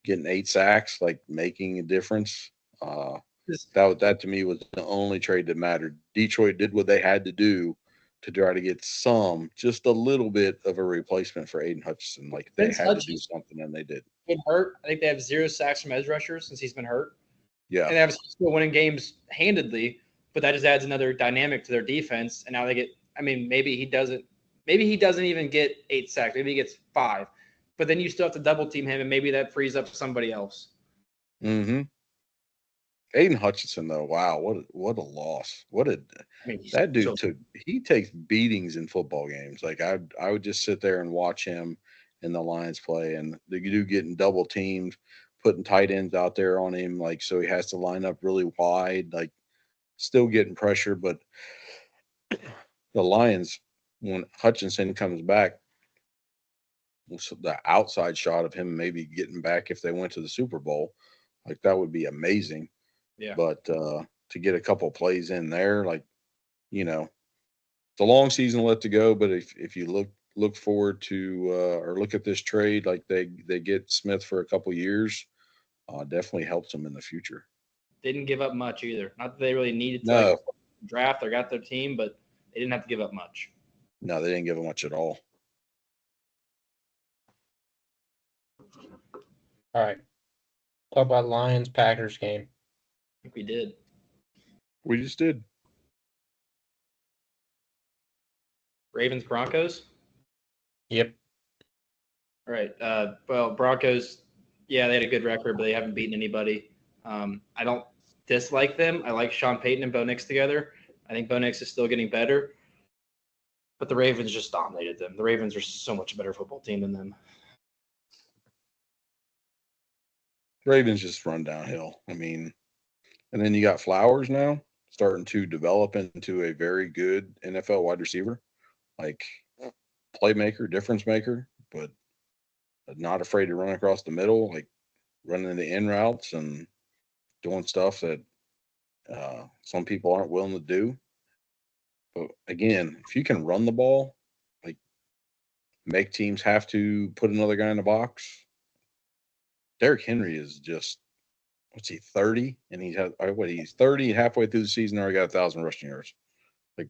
getting 8 sacks, like making a difference. That to me was the only trade that mattered. Detroit did what they had to do to try to get just a little bit of a replacement for Aiden Hutchinson. Like they had to do something, and they did. Been hurt. I think they have 0 sacks from edge rushers since he's been hurt. Yeah, and they have still winning games handedly, but that just adds another dynamic to their defense. And now they get. I mean, maybe he doesn't even get 8 sacks. Maybe he gets 5, but then you still have to double team him, and maybe that frees up somebody else. Mm-hmm. Aiden Hutchinson, though, wow, what a loss! That dude he takes beatings in football games. Like I would just sit there and watch him and the Lions play, and the dude getting double teamed, putting tight ends out there on him, like so he has to line up really wide, like still getting pressure. But the Lions, when Hutchinson comes back, the outside shot of him maybe getting back if they went to the Super Bowl, like that would be amazing. Yeah. But to get a couple plays in there, like, you know, it's a long season left to go. But if you look forward to or look at this trade, like they get Smith for a couple years, definitely helps them in the future. Didn't give up much either. Not that they really needed to draft or got their team, but they didn't have to give up much. No, they didn't give up much at all. All right. Talk about Lions-Packers game. I think we did. We just did. Ravens-Broncos? Yep. All right. Well, Broncos, yeah, they had a good record, but they haven't beaten anybody. I don't dislike them. I like Sean Payton and Bo Nix together. I think Bo Nix is still getting better. But the Ravens just dominated them. The Ravens are so much a better football team than them. Ravens just run downhill. I mean, and then you got Flowers now starting to develop into a very good NFL wide receiver, like playmaker, difference maker, but not afraid to run across the middle, like running the in routes and doing stuff that some people aren't willing to do. But again, if you can run the ball, like make teams have to put another guy in the box. Derrick Henry is just, what's he, 30? And he's 30, halfway through the season, already got 1,000 rushing yards. Like,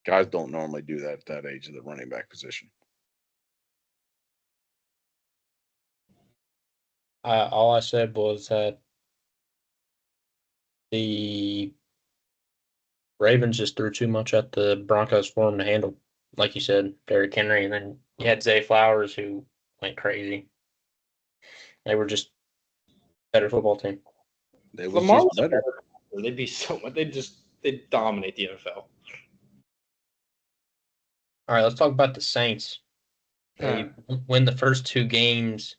guys don't normally do that at that age of the running back position. All I said was that the Ravens just threw too much at the Broncos for them to handle. Like you said, Derrick Henry, and then you had Zay Flowers who went crazy. They were just a better football team. They were just better. They'd be so much. They'd dominate the NFL. All right, let's talk about the Saints. They win the first 2 games,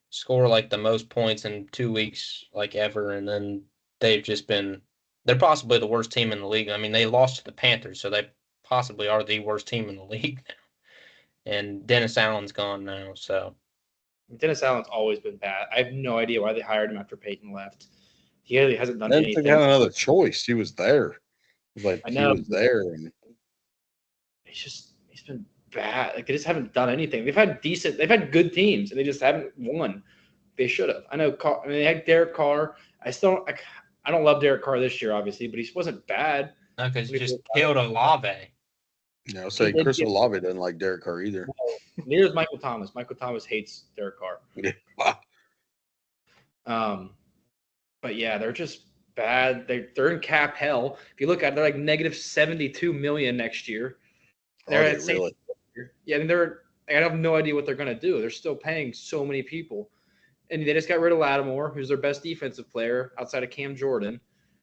score like the most points in 2 weeks like ever, and then they've just been – they're possibly the worst team in the league. I mean, they lost to the Panthers, so they possibly are the worst team in the league now. And Dennis Allen's gone now, so – Dennis Allen's always been bad. I have no idea why they hired him after Peyton left. He really hasn't done anything. They had another choice. He was there. Like, I know. He was there. And he's been bad. Like, they just haven't done anything. They've had good teams, and they just haven't won. they should have. I know. They had Derek Carr. I don't love Derek Carr this year, obviously, but he wasn't bad. No, because he just killed Olave. Yeah, I'll say Chris Olave doesn't like Derek Carr either. Neither does Michael Thomas. Michael Thomas hates Derek Carr. Yeah. But yeah, they're just bad. They're in cap hell. If you look at it, they're like negative 72 million next year. They're at really? Yeah, I mean I have no idea what they're gonna do. They're still paying so many people. And they just got rid of Lattimore, who's their best defensive player outside of Cam Jordan.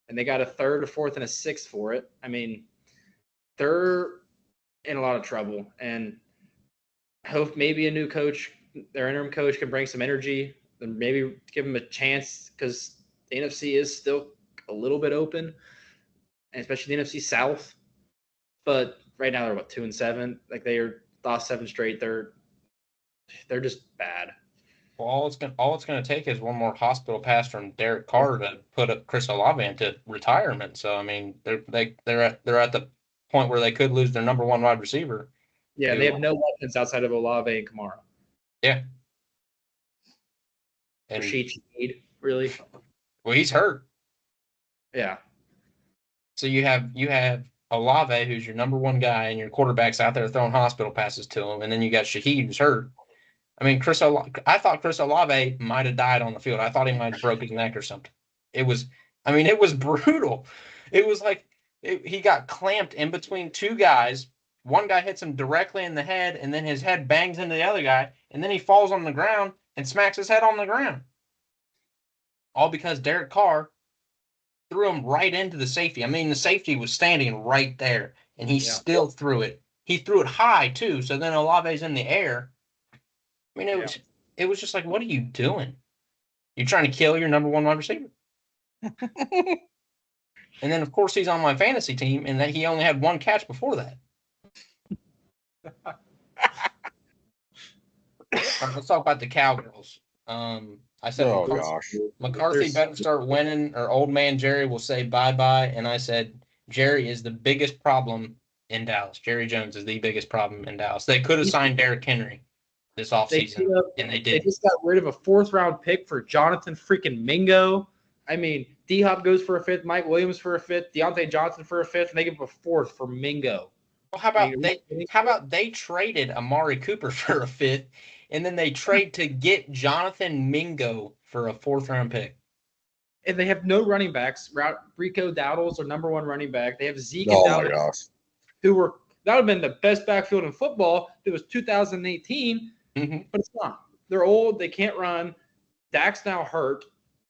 And they got a third, a fourth, and a sixth for it. I mean, they're in a lot of trouble. And I hope maybe a new coach, their interim coach, can bring some energy and maybe give them a chance, because the NFC is still a little bit open, and especially the NFC South. But right now they're 2-7. Like they are lost 7 straight. They're just bad. Well, all it's gonna take is one more hospital pass from Derek Carr to put up Chris Olave into retirement. So I mean, they're at the point where they could lose their number one wide receiver. Yeah, they have no weapons outside of Olave and Kamara. Yeah. And Rashid Shaheed, really? Well, he's hurt. Yeah. So you have Olave, who's your number one guy, and your quarterback's out there throwing hospital passes to him, and then you got Shaheed, who's hurt. I mean, I thought Chris Olave might have died on the field. I thought he might have broke his neck or something. It was brutal. It was like he got clamped in between two guys. One guy hits him directly in the head, and then his head bangs into the other guy, and then he falls on the ground and smacks his head on the ground. All because Derek Carr threw him right into the safety. I mean, the safety was standing right there, and he still threw it. He threw it high, too, so then Olave's in the air. I mean, it was just like, what are you doing? You're trying to kill your number one wide receiver. And then, of course, he's on my fantasy team, and that he only had one catch before that. Let's talk about the Cowgirls. I said, McCarthy better start winning, or old man Jerry will say bye-bye. And I said, Jerry is the biggest problem in Dallas. Jerry Jones is the biggest problem in Dallas. They could have signed Derrick Henry this offseason, and they didn't. They just got rid of a 4th-round pick for Jonathan freaking Mingo. I mean, D-Hop goes for a 5th, Mike Williams for a 5th, Deontay Johnson for a 5th, and they give up a 4th for Mingo. Well, how about they traded Amari Cooper for a 5th, and then they trade to get Jonathan Mingo for a 4th-round pick? And they have no running backs. Rico Dowdle's their number one running back. They have Zeke and Dowdle, who were – that would have been the best backfield in football if it was 2018, but it's not. They're old. They can't run. Dak's now hurt,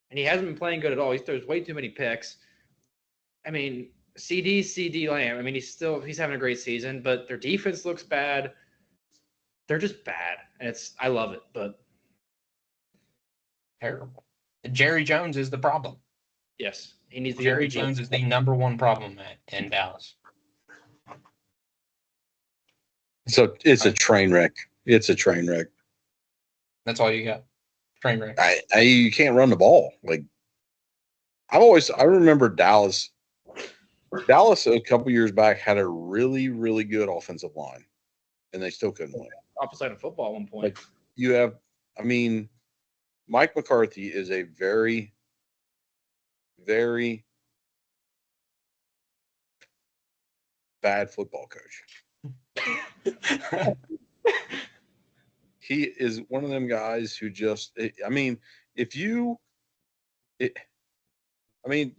and he hasn't been playing good at all. He throws way too many picks. I mean – CD Lamb. I mean, he's having a great season, but their defense looks bad. They're just bad, and I love it, but terrible. Jerry Jones is the problem. Yes, he needs. Jerry Jones is the number one problem in Dallas. So it's a train wreck. It's a train wreck. That's all you got. Train wreck. You can't run the ball. Like I remember Dallas a couple years back had a really, really good offensive line, and they still couldn't win. Opposite of football at one point. Like Mike McCarthy is a very, very bad football coach. He is one of them guys who just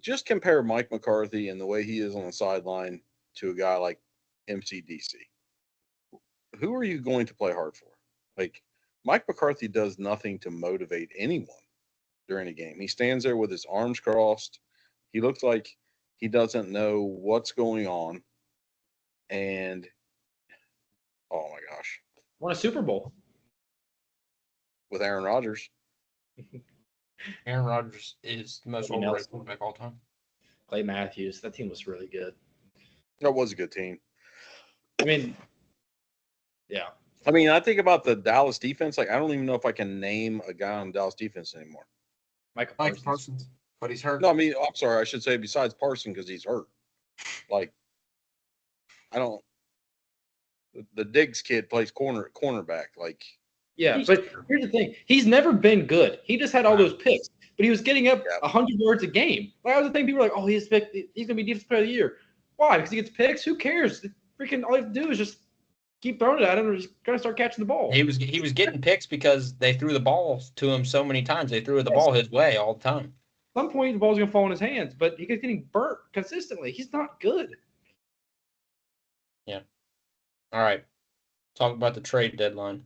just compare Mike McCarthy and the way he is on the sideline to a guy like MCDC. Who are you going to play hard for? Like, Mike McCarthy does nothing to motivate anyone during a game. He stands there with his arms crossed. He looks like he doesn't know what's going on. And, oh my gosh. Won a Super Bowl. With Aaron Rodgers. Aaron Rodgers is the most overrated quarterback all time. Clay Matthews. That team was really good. That was a good team. I mean, yeah. I think about the Dallas defense. Like, I don't even know if I can name a guy on Dallas defense anymore. Mike Parsons. But he's hurt. No, I'm sorry. I should say besides Parsons because he's hurt. Like, I don't. The Diggs kid plays cornerback. Like, Yeah, but here's the thing. He's never been good. He just had all those picks, but he was getting up 100 yards a game. Like, I was the thing. People were like, oh, he's going to be defensive player of the year. Why? Because he gets picks? Who cares? Freaking all you have to do is just keep throwing it at him and just going to start catching the ball. He was getting picks because they threw the ball to him so many times. They threw the ball his way all the time. At some point, the ball's going to fall in his hands, but he gets getting burnt consistently. He's not good. Yeah. All right. Talk about the trade deadline.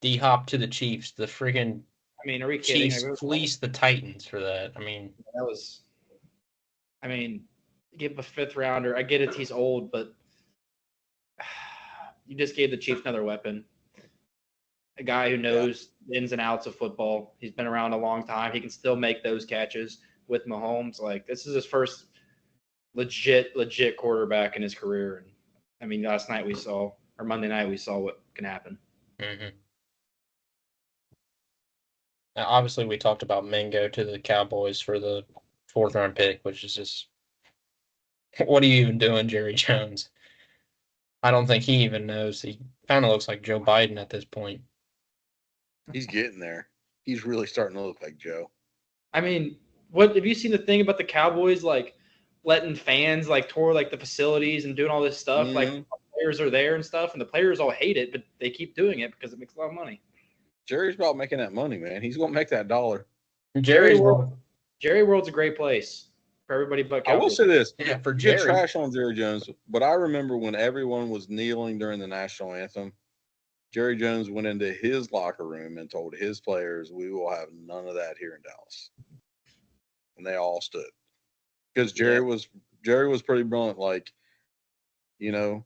D-Hop to the Chiefs. The friggin' are we kidding? Chiefs fleeced the Titans for that. That was. Give him a 5th rounder. I get it, he's old, but you just gave the Chiefs another weapon. A guy who knows the ins and outs of football. He's been around a long time. He can still make those catches with Mahomes. Like, this is his first legit quarterback in his career. And last night we saw, or Monday night we saw what can happen. Mm-hmm. Now, obviously, we talked about Mingo to the Cowboys for the 4th round pick, which is just, what are you even doing, Jerry Jones? I don't think he even knows. He kind of looks like Joe Biden at this point. He's getting there. He's really starting to look like Joe. What have you seen the thing about the Cowboys, like, letting fans, like, tour, like, the facilities and doing all this stuff? Mm-hmm. Like, players are there and stuff, and the players all hate it, but they keep doing it because it makes a lot of money. Jerry's about making that money, man. He's going to make that dollar. Jerry World's a great place for everybody but Cowboys. I will say this. Yeah, for Jerry. Good trash on Jerry Jones, but I remember when everyone was kneeling during the national anthem, Jerry Jones went into his locker room and told his players, we will have none of that here in Dallas. And they all stood. Because Jerry was pretty blunt, like, you're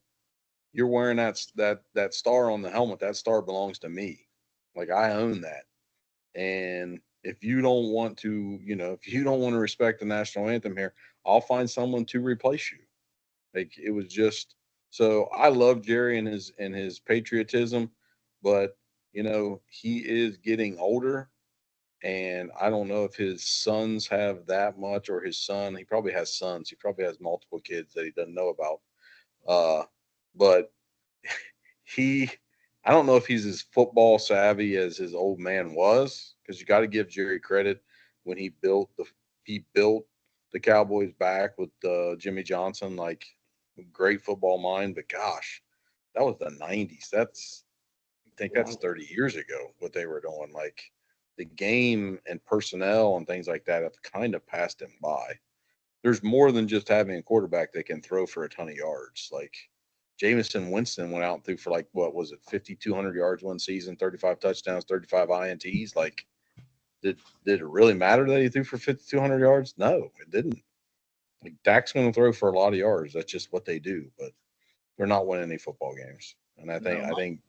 wearing that star on the helmet. That star belongs to me. Like, I own that. And if you don't want to, respect the national anthem here, I'll find someone to replace you. Like, it was just, so I love Jerry and his patriotism, but he is getting older, and I don't know if his sons have that much, or his son. He probably has sons. He probably has multiple kids that he doesn't know about. But I don't know if he's as football savvy as his old man was, because you got to give Jerry credit when he built the Cowboys back with Jimmy Johnson, like, great football mind. But gosh, that was the 90s. I think that's 30 years ago what they were doing. Like, the game and personnel and things like that have kind of passed him by. There's more than just having a quarterback that can throw for a ton of yards. Like, Jameson Winston went out and threw for, like, what was it, 5,200 yards one season, 35 touchdowns, 35 INTs. Like, did it really matter that he threw for 5,200 yards? No, it didn't. Like, Dak's going to throw for a lot of yards. That's just what they do. But they're not winning any football games. And I think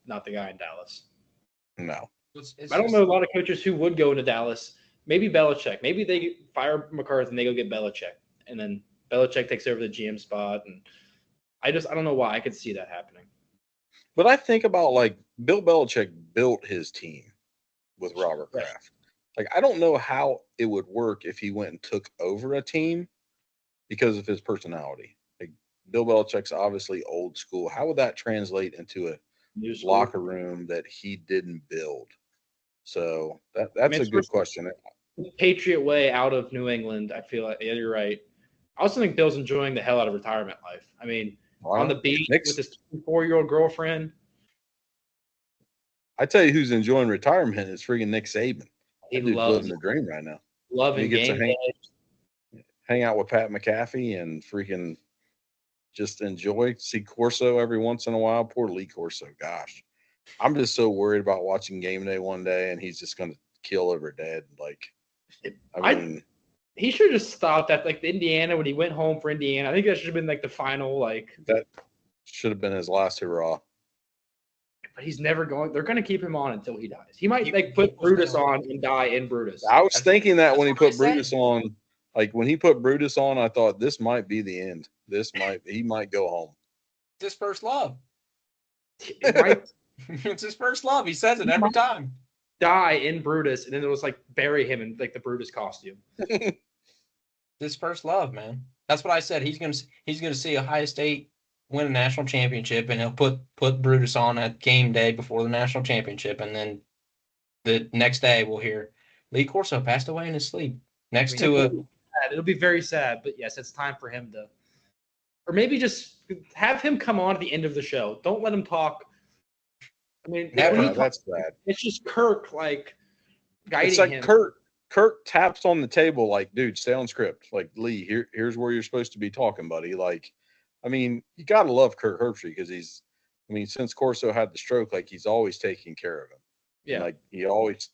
not the guy in Dallas. No. I don't know a lot of coaches who would go into Dallas. Maybe Belichick. Maybe they fire McCarthy and they go get Belichick. And then Belichick takes over the GM spot. And I don't know why I could see that happening. But I think about, like, Bill Belichick built his team with Robert Kraft. Like, I don't know how it would work if he went and took over a team because of his personality. Like, Bill Belichick's obviously old school. How would that translate into a locker room that he didn't build? So that's a good question. Patriot way out of New England, I feel like. Yeah, you're right. I also think Bill's enjoying the hell out of retirement life. On the beach with his 4-year-old girlfriend. I tell you who's enjoying retirement is freaking Nick Saban. He loves living the dream right now. Loving game day. Hang out with Pat McAfee and freaking just enjoy. See Corso every once in a while. Poor Lee Corso. Gosh. I'm just so worried about watching game day one day and he's just going to kill over dead. Like, he should have just stopped at, like, the Indiana when he went home for Indiana. I think that should have been, like, the final, like. That should have been his last hurrah. But he's never going. They're going to keep him on until he dies. He might, like, put Brutus on and die in Brutus. I was thinking that when he put Brutus on. Like, when he put Brutus on, I thought this might be the end. He might go home. It's his first love. It's his first love. He says it every time. Die in Brutus, and then it was like bury him in, like, the Brutus costume. His first love, man. That's what I said. He's gonna see Ohio State win a national championship, and he'll put Brutus on at game day before the national championship, and then the next day we'll hear Lee Corso passed away in his sleep next to a. It'll be very sad, but yes, it's time for him to, or maybe just have him come on at the end of the show. Don't let him talk. I mean, that's bad. It's just Kirk like guiding it's like him. Kirk taps on the table like, dude, stay on script. Like, Lee, here's where you're supposed to be talking, buddy. Like, I mean, you gotta love Kirk Herbstreit because since Corso had the stroke, like he's always taking care of him. Yeah. And, like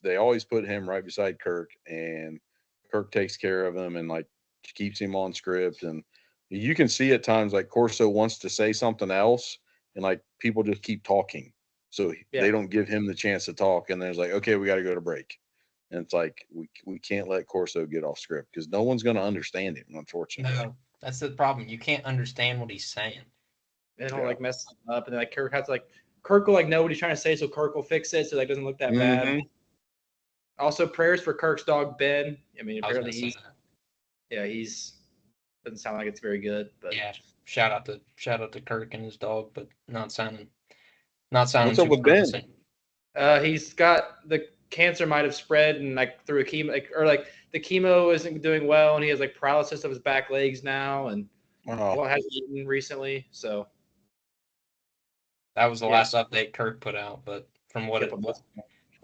they always put him right beside Kirk, and Kirk takes care of him and like keeps him on script. And you can see at times like Corso wants to say something else, and like people just keep talking. So they don't give him the chance to talk, and there's like, okay, we got to go to break, and it's like we can't let Corso get off script because no one's going to understand him, unfortunately. No, that's the problem. You can't understand what he's saying. They don't like mess up, and then like Kirk has to Kirk will know what he's trying to say, so Kirk will fix it, so that doesn't look that bad. Also, prayers for Kirk's dog Ben. I mean, apparently he's doesn't sound like it's very good, but yeah, shout out to Kirk and his dog, but not sounding. What's up with Ben? He's got the cancer might have spread and like through a chemo, the chemo isn't doing well, and he has like paralysis of his back legs now, and hasn't eaten recently. So that was the last update Kirk put out, but from what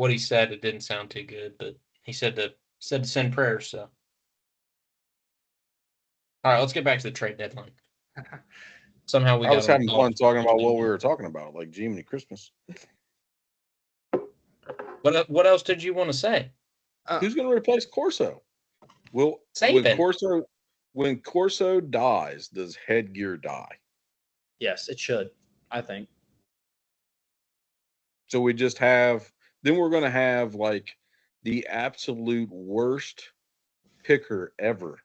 he said, it didn't sound too good. But he said to send prayers. So all right, let's get back to the trade deadline. Somehow I was having fun talking about what we were talking about, like Jiminy Christmas. What else did you want to say? Who's going to replace Corso? When Corso dies, does headgear die? Yes, it should. I think. So we just have. Then we're going to have like the absolute worst picker ever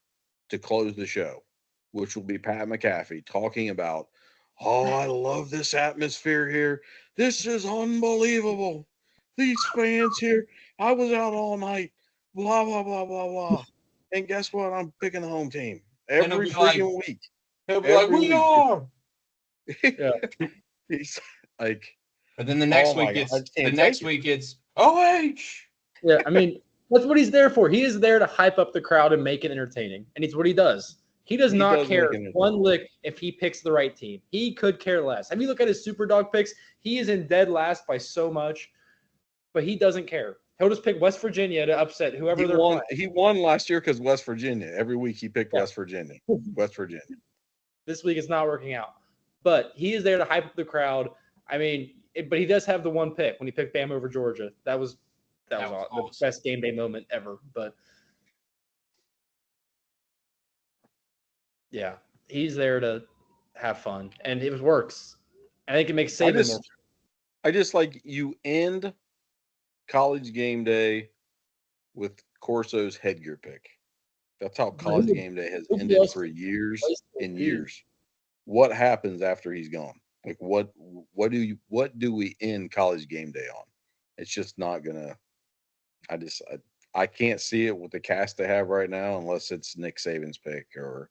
to close the show, which will be Pat McAfee talking about, I love this atmosphere here. This is unbelievable. These fans here, I was out all night, blah, blah, blah, blah, blah. And guess what? I'm picking the home team every freaking week. He'll be like, we are. Yeah. He's like. But then the next week it's OH. Yeah, I mean, that's what he's there for. He is there to hype up the crowd and make it entertaining. And it's what he does. He does not care one lick if he picks the right team. He could care less. Have you look at his super dog picks? He is in dead last by so much, but he doesn't care. He'll just pick West Virginia to upset whoever they're playing. He won last year because West Virginia. Every week he picked West Virginia. West Virginia. This week it's not working out. But he is there to hype up the crowd. I mean, but he does have the one pick when he picked Bama over Georgia. That was awesome. The best game day moment ever. But yeah, he's there to have fun, and it works. I think it makes Saban more. I just like you end College Game Day with Corso's headgear pick. That's how College Game Day has ended for years and years. What happens after he's gone? Like what do we end College Game Day on? It's just not gonna. I can't see it with the cast they have right now unless it's Nick Saban's pick or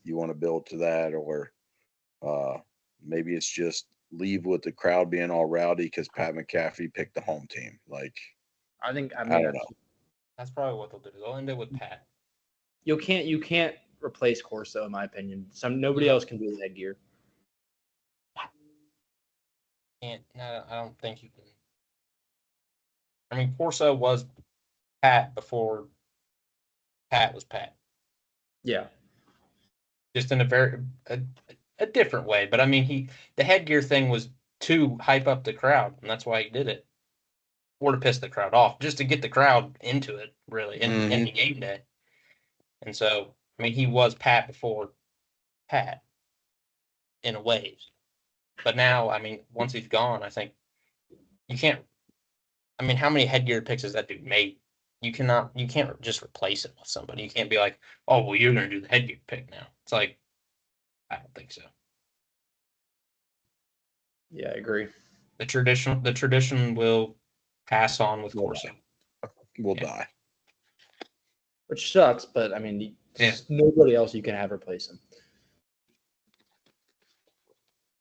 you want to build to that, or maybe it's just leave with the crowd being all rowdy because Pat McAfee picked the home team. Like I don't know. That's probably what they'll do. They'll end it with Pat. You can't replace Corso in my opinion. Nobody else can do the headgear. No, I don't think you can. I mean, Corso was Pat before Pat was Pat. Yeah. Just in a different way. But I mean, the headgear thing was to hype up the crowd, and that's why he did it. Or to piss the crowd off, just to get the crowd into it, really, in the game day. And so, I mean, he was Pat before Pat, in a way. But now, I mean, once he's gone, I think you can't. I mean, how many headgear picks has that dude made? You can't just replace it with somebody. You can't be like, oh, well, you're going to do the headgear pick now. It's like, I don't think so. Yeah, I agree. The tradition will pass on with Corso. Will die. Which sucks, but I mean, nobody else you can have replace him.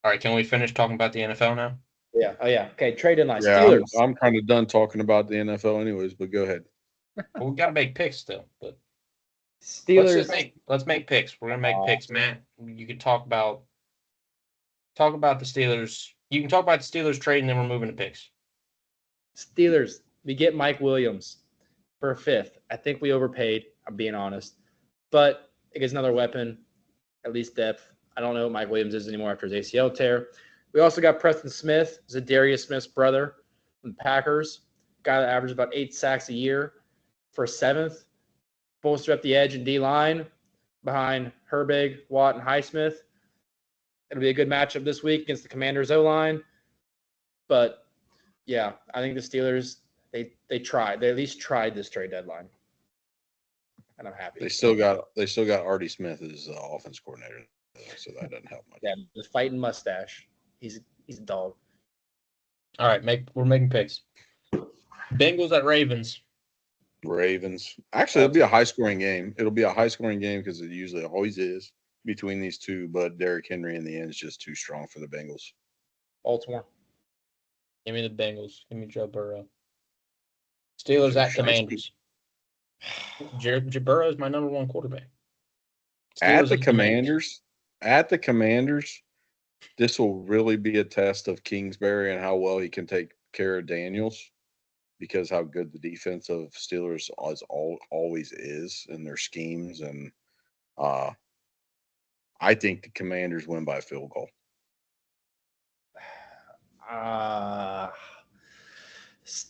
All right, can we finish talking about the NFL now? Yeah. Oh yeah. Okay. Trade deadline. Yeah, Steelers. I'm kind of done talking about the NFL anyways, but go ahead. Well, we got to make picks still, but Steelers. let's make picks. We're gonna make picks, Matt. You can talk about the Steelers. You can talk about the Steelers trade, and then we're moving to picks. Steelers. We get Mike Williams for a fifth. I think we overpaid. I'm being honest, but it gets another weapon, at least depth. I don't know what Mike Williams is anymore after his ACL tear. We also got Preston Smith, Zadarius Smith's brother from the Packers. Guy that averages about 8 sacks a year for seventh. Bolster up the edge and D-line behind Herbig, Watt, and Highsmith. It'll be a good matchup this week against the Commanders' O-line. But, yeah, I think the Steelers, they tried. They at least tried this trade deadline. And I'm happy. They still got Artie Smith as offense coordinator, so that doesn't help much. Yeah, the fighting mustache. He's a dog. All right, we're making picks. Bengals at Ravens. Ravens. Actually, it'll be a high-scoring game. It'll be a high-scoring game because it usually always is between these two, but Derrick Henry in the end is just too strong for the Bengals. Baltimore. Give me the Bengals. Give me Joe Burrow. Steelers at Commanders. Burrow is my number one quarterback. At the Commanders, this will really be a test of Kingsbury and how well he can take care of Daniels, because how good the defense of Steelers always is in their schemes. And I think the Commanders win by a field goal.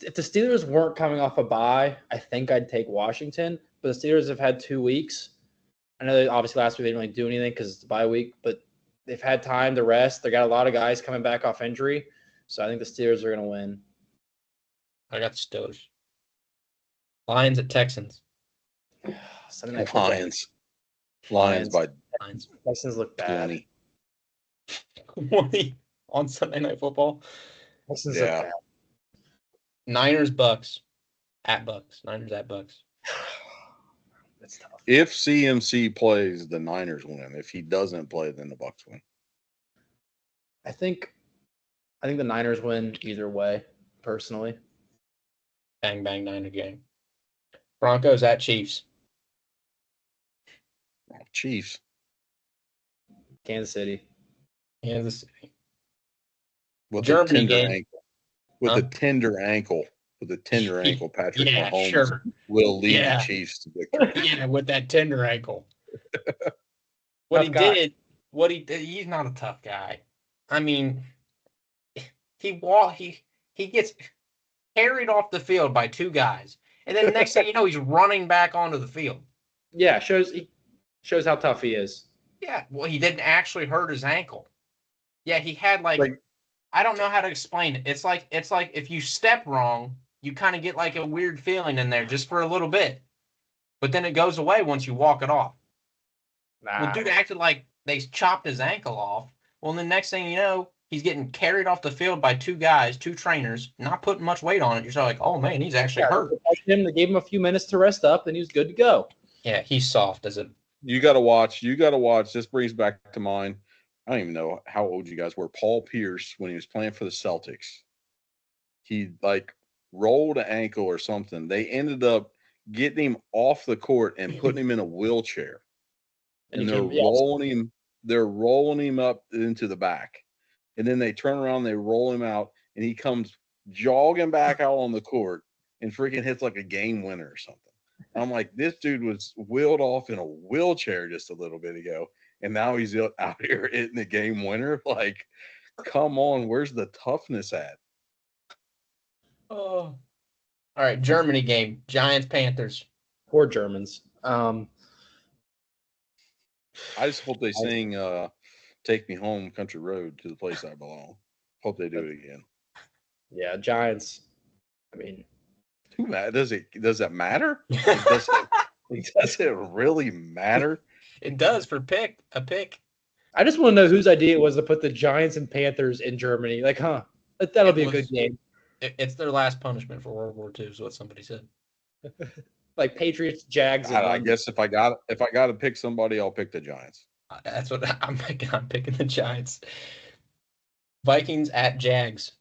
If the Steelers weren't coming off a bye, I think I'd take Washington. But the Steelers have had 2 weeks. I know that obviously last week they didn't really do anything because it's the bye week, but they've had time to rest. They got a lot of guys coming back off injury. So I think the Steelers are going to win. I got the Steelers. Lions at Texans. Lions by Lions. Texans look bad. 20 on Sunday Night Football. Texans look bad. Niners Bucks at Bucks. Niners at Bucks. That's tough. If CMC plays, the Niners win. If he doesn't play, then the Bucks win. I think the Niners win either way, personally. Bang, bang, Niner game. Broncos at Chiefs. Chiefs. Kansas City. Kansas City. With Germany a tender game. ankle. With a tender ankle. With a tender ankle, Patrick Mahomes sure. will lead the Chiefs to victory. Yeah, with that tender ankle. He did, he's not a tough guy. I mean, he gets carried off the field by 2 guys. And then the next thing you know, he's running back onto the field. Yeah, shows how tough he is. Yeah, well, he didn't actually hurt his ankle. Yeah, he had I don't know how to explain it. It's like if you step wrong, you kind of get like a weird feeling in there just for a little bit. But then it goes away once you walk it off. Well, dude acted like they chopped his ankle off. Well, the next thing you know, he's getting carried off the field by 2 guys, 2 trainers, not putting much weight on it. You're like, oh, man, he's actually hurt. They gave him a few minutes to rest up, and he was good to go. Yeah, he's soft as a... You got to watch. This brings back to mind, I don't even know how old you guys were. Paul Pierce, when he was playing for the Celtics, he rolled an ankle or something. They ended up getting him off the court and putting him in a wheelchair. And they're rolling him up into the back. And then they turn around, they roll him out, and he comes jogging back out on the court and freaking hits like a game winner or something. I'm like, this dude was wheeled off in a wheelchair just a little bit ago, and now he's out here hitting the game winner. Like, come on, where's the toughness at? Oh. All right, Germany game. Giants, Panthers. Poor Germans. I just hope they sing Take Me Home Country Road to the Place I Belong. Hope they do it again. Yeah, Giants. I mean, does that matter? Does it really matter? It does for a pick. I just want to know whose idea it was to put the Giants and Panthers in Germany. That'll be a good game. It's their last punishment for World War II, is what somebody said. Like Patriots, Jags. I guess if I got to pick somebody, I'll pick the Giants. That's what I'm picking. I'm picking the Giants. Vikings at Jags.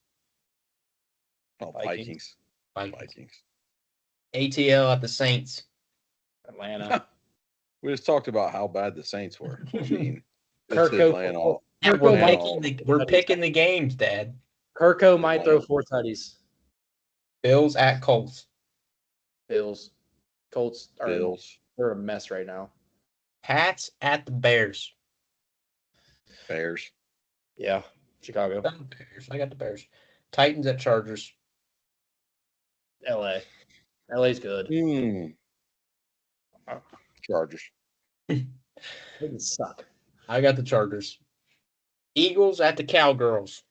Oh, Vikings. Vikings. ATL at the Saints. Atlanta. We just talked about how bad the Saints were. I mean, it's Kirko. Atlanta. And Kirko we're picking the games, Dad. Kirko might throw 4 tutties. Bills at Colts. Bills. Colts are Bills. They're a mess right now. Pats at the Bears. Bears. Yeah. Chicago. Bears. I got the Bears. Titans at Chargers. LA. LA's good. Chargers. They suck. I got the Chargers. Eagles at the Cowgirls.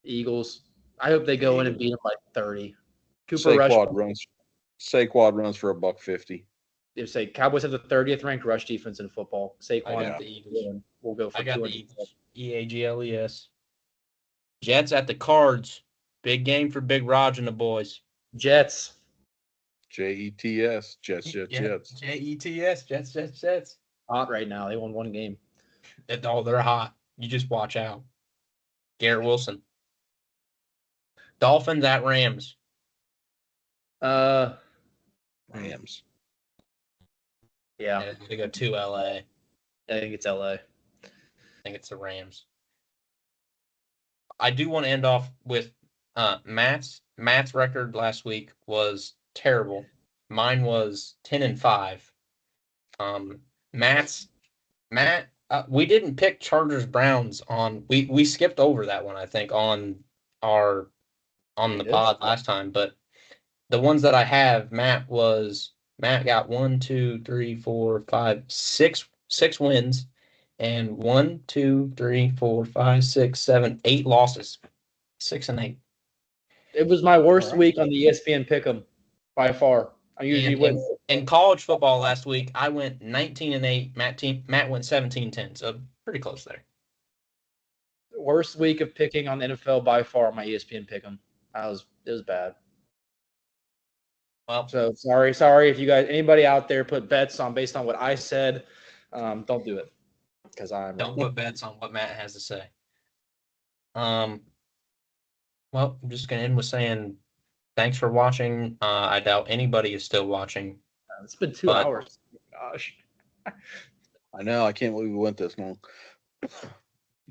Eagles. I hope they go in and beat them by 30. Cooper Rush. Saquon runs for $150. They say Cowboys have the 30th ranked rush defense in football. I Saquon got the Eagles. We'll go for I got the 200. Eagles. EAGLES. Jets at the Cards. Big game for Big Raj and the boys. Jets. Jets. Jets. Jets. Jets. Hot right now. They won 1 game. They're hot. You just watch out. Garrett Wilson. Dolphins at Rams. Rams. Yeah. They go to LA. I think it's LA. I think it's the Rams. I do want to end off with Matt's record last week was terrible. Mine was 10-5. Matt, we didn't pick Chargers Browns on. We skipped over that one, I think, on the pod last time. But the ones that I have, Matt got 1, 2, 3, 4, 5, 6 wins, and 1, 2, 3, 4, 5, 6, 7, 8 losses. 6 and 8. It was my worst week on the ESPN Pick'em by far. I usually win. In college football last week, I went 19-8. Matt went 17-10. So pretty close there. Worst week of picking on the NFL by far on my ESPN Pick'em. It was bad. Well, so sorry if you guys, anybody out there put bets on based on what I said, don't do it because don't put bets on what Matt has to say. Well, I'm just gonna end with saying thanks for watching. I doubt anybody is still watching. It's been 2 hours. Gosh, I know. I can't believe we went this long. It's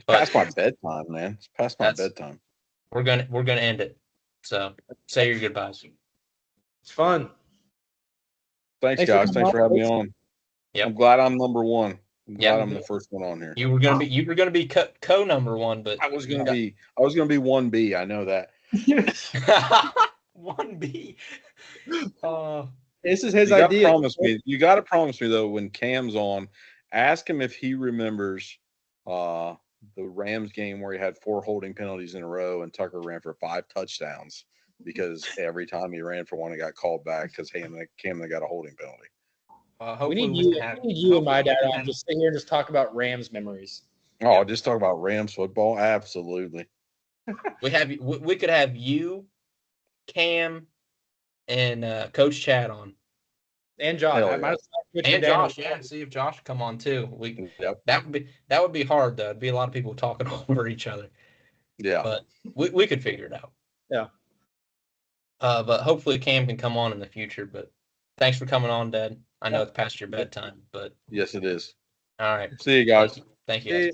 past my bedtime, man. It's past my bedtime. We're gonna end it. So say your goodbyes. It's fun. Thanks guys. Thanks for having me on. Yep. I'm glad I'm number 1. I'm glad I'm the first one on here. You were gonna be co number 1, but I was gonna be 1B. I know that. 1B. This is his idea. You got to promise me though, when Cam's on, ask him if he remembers the Rams game where he had 4 holding penalties in a row and Tucker ran for 5 touchdowns because every time he ran for one, he got called back because Cam got a holding penalty. We need you and my dad on just sit here and just talk about Rams memories. Oh, just talk about Rams football? Absolutely. We could have you, Cam, and Coach Chad on. And Josh. Josh, yeah. See if Josh come on too. That would be hard though. It'd be a lot of people talking over each other. Yeah. But we could figure it out. Yeah. But hopefully Cam can come on in the future. But thanks for coming on, Dad. I know it's past your bedtime, but yes, it is. All right. See you guys. Thank you.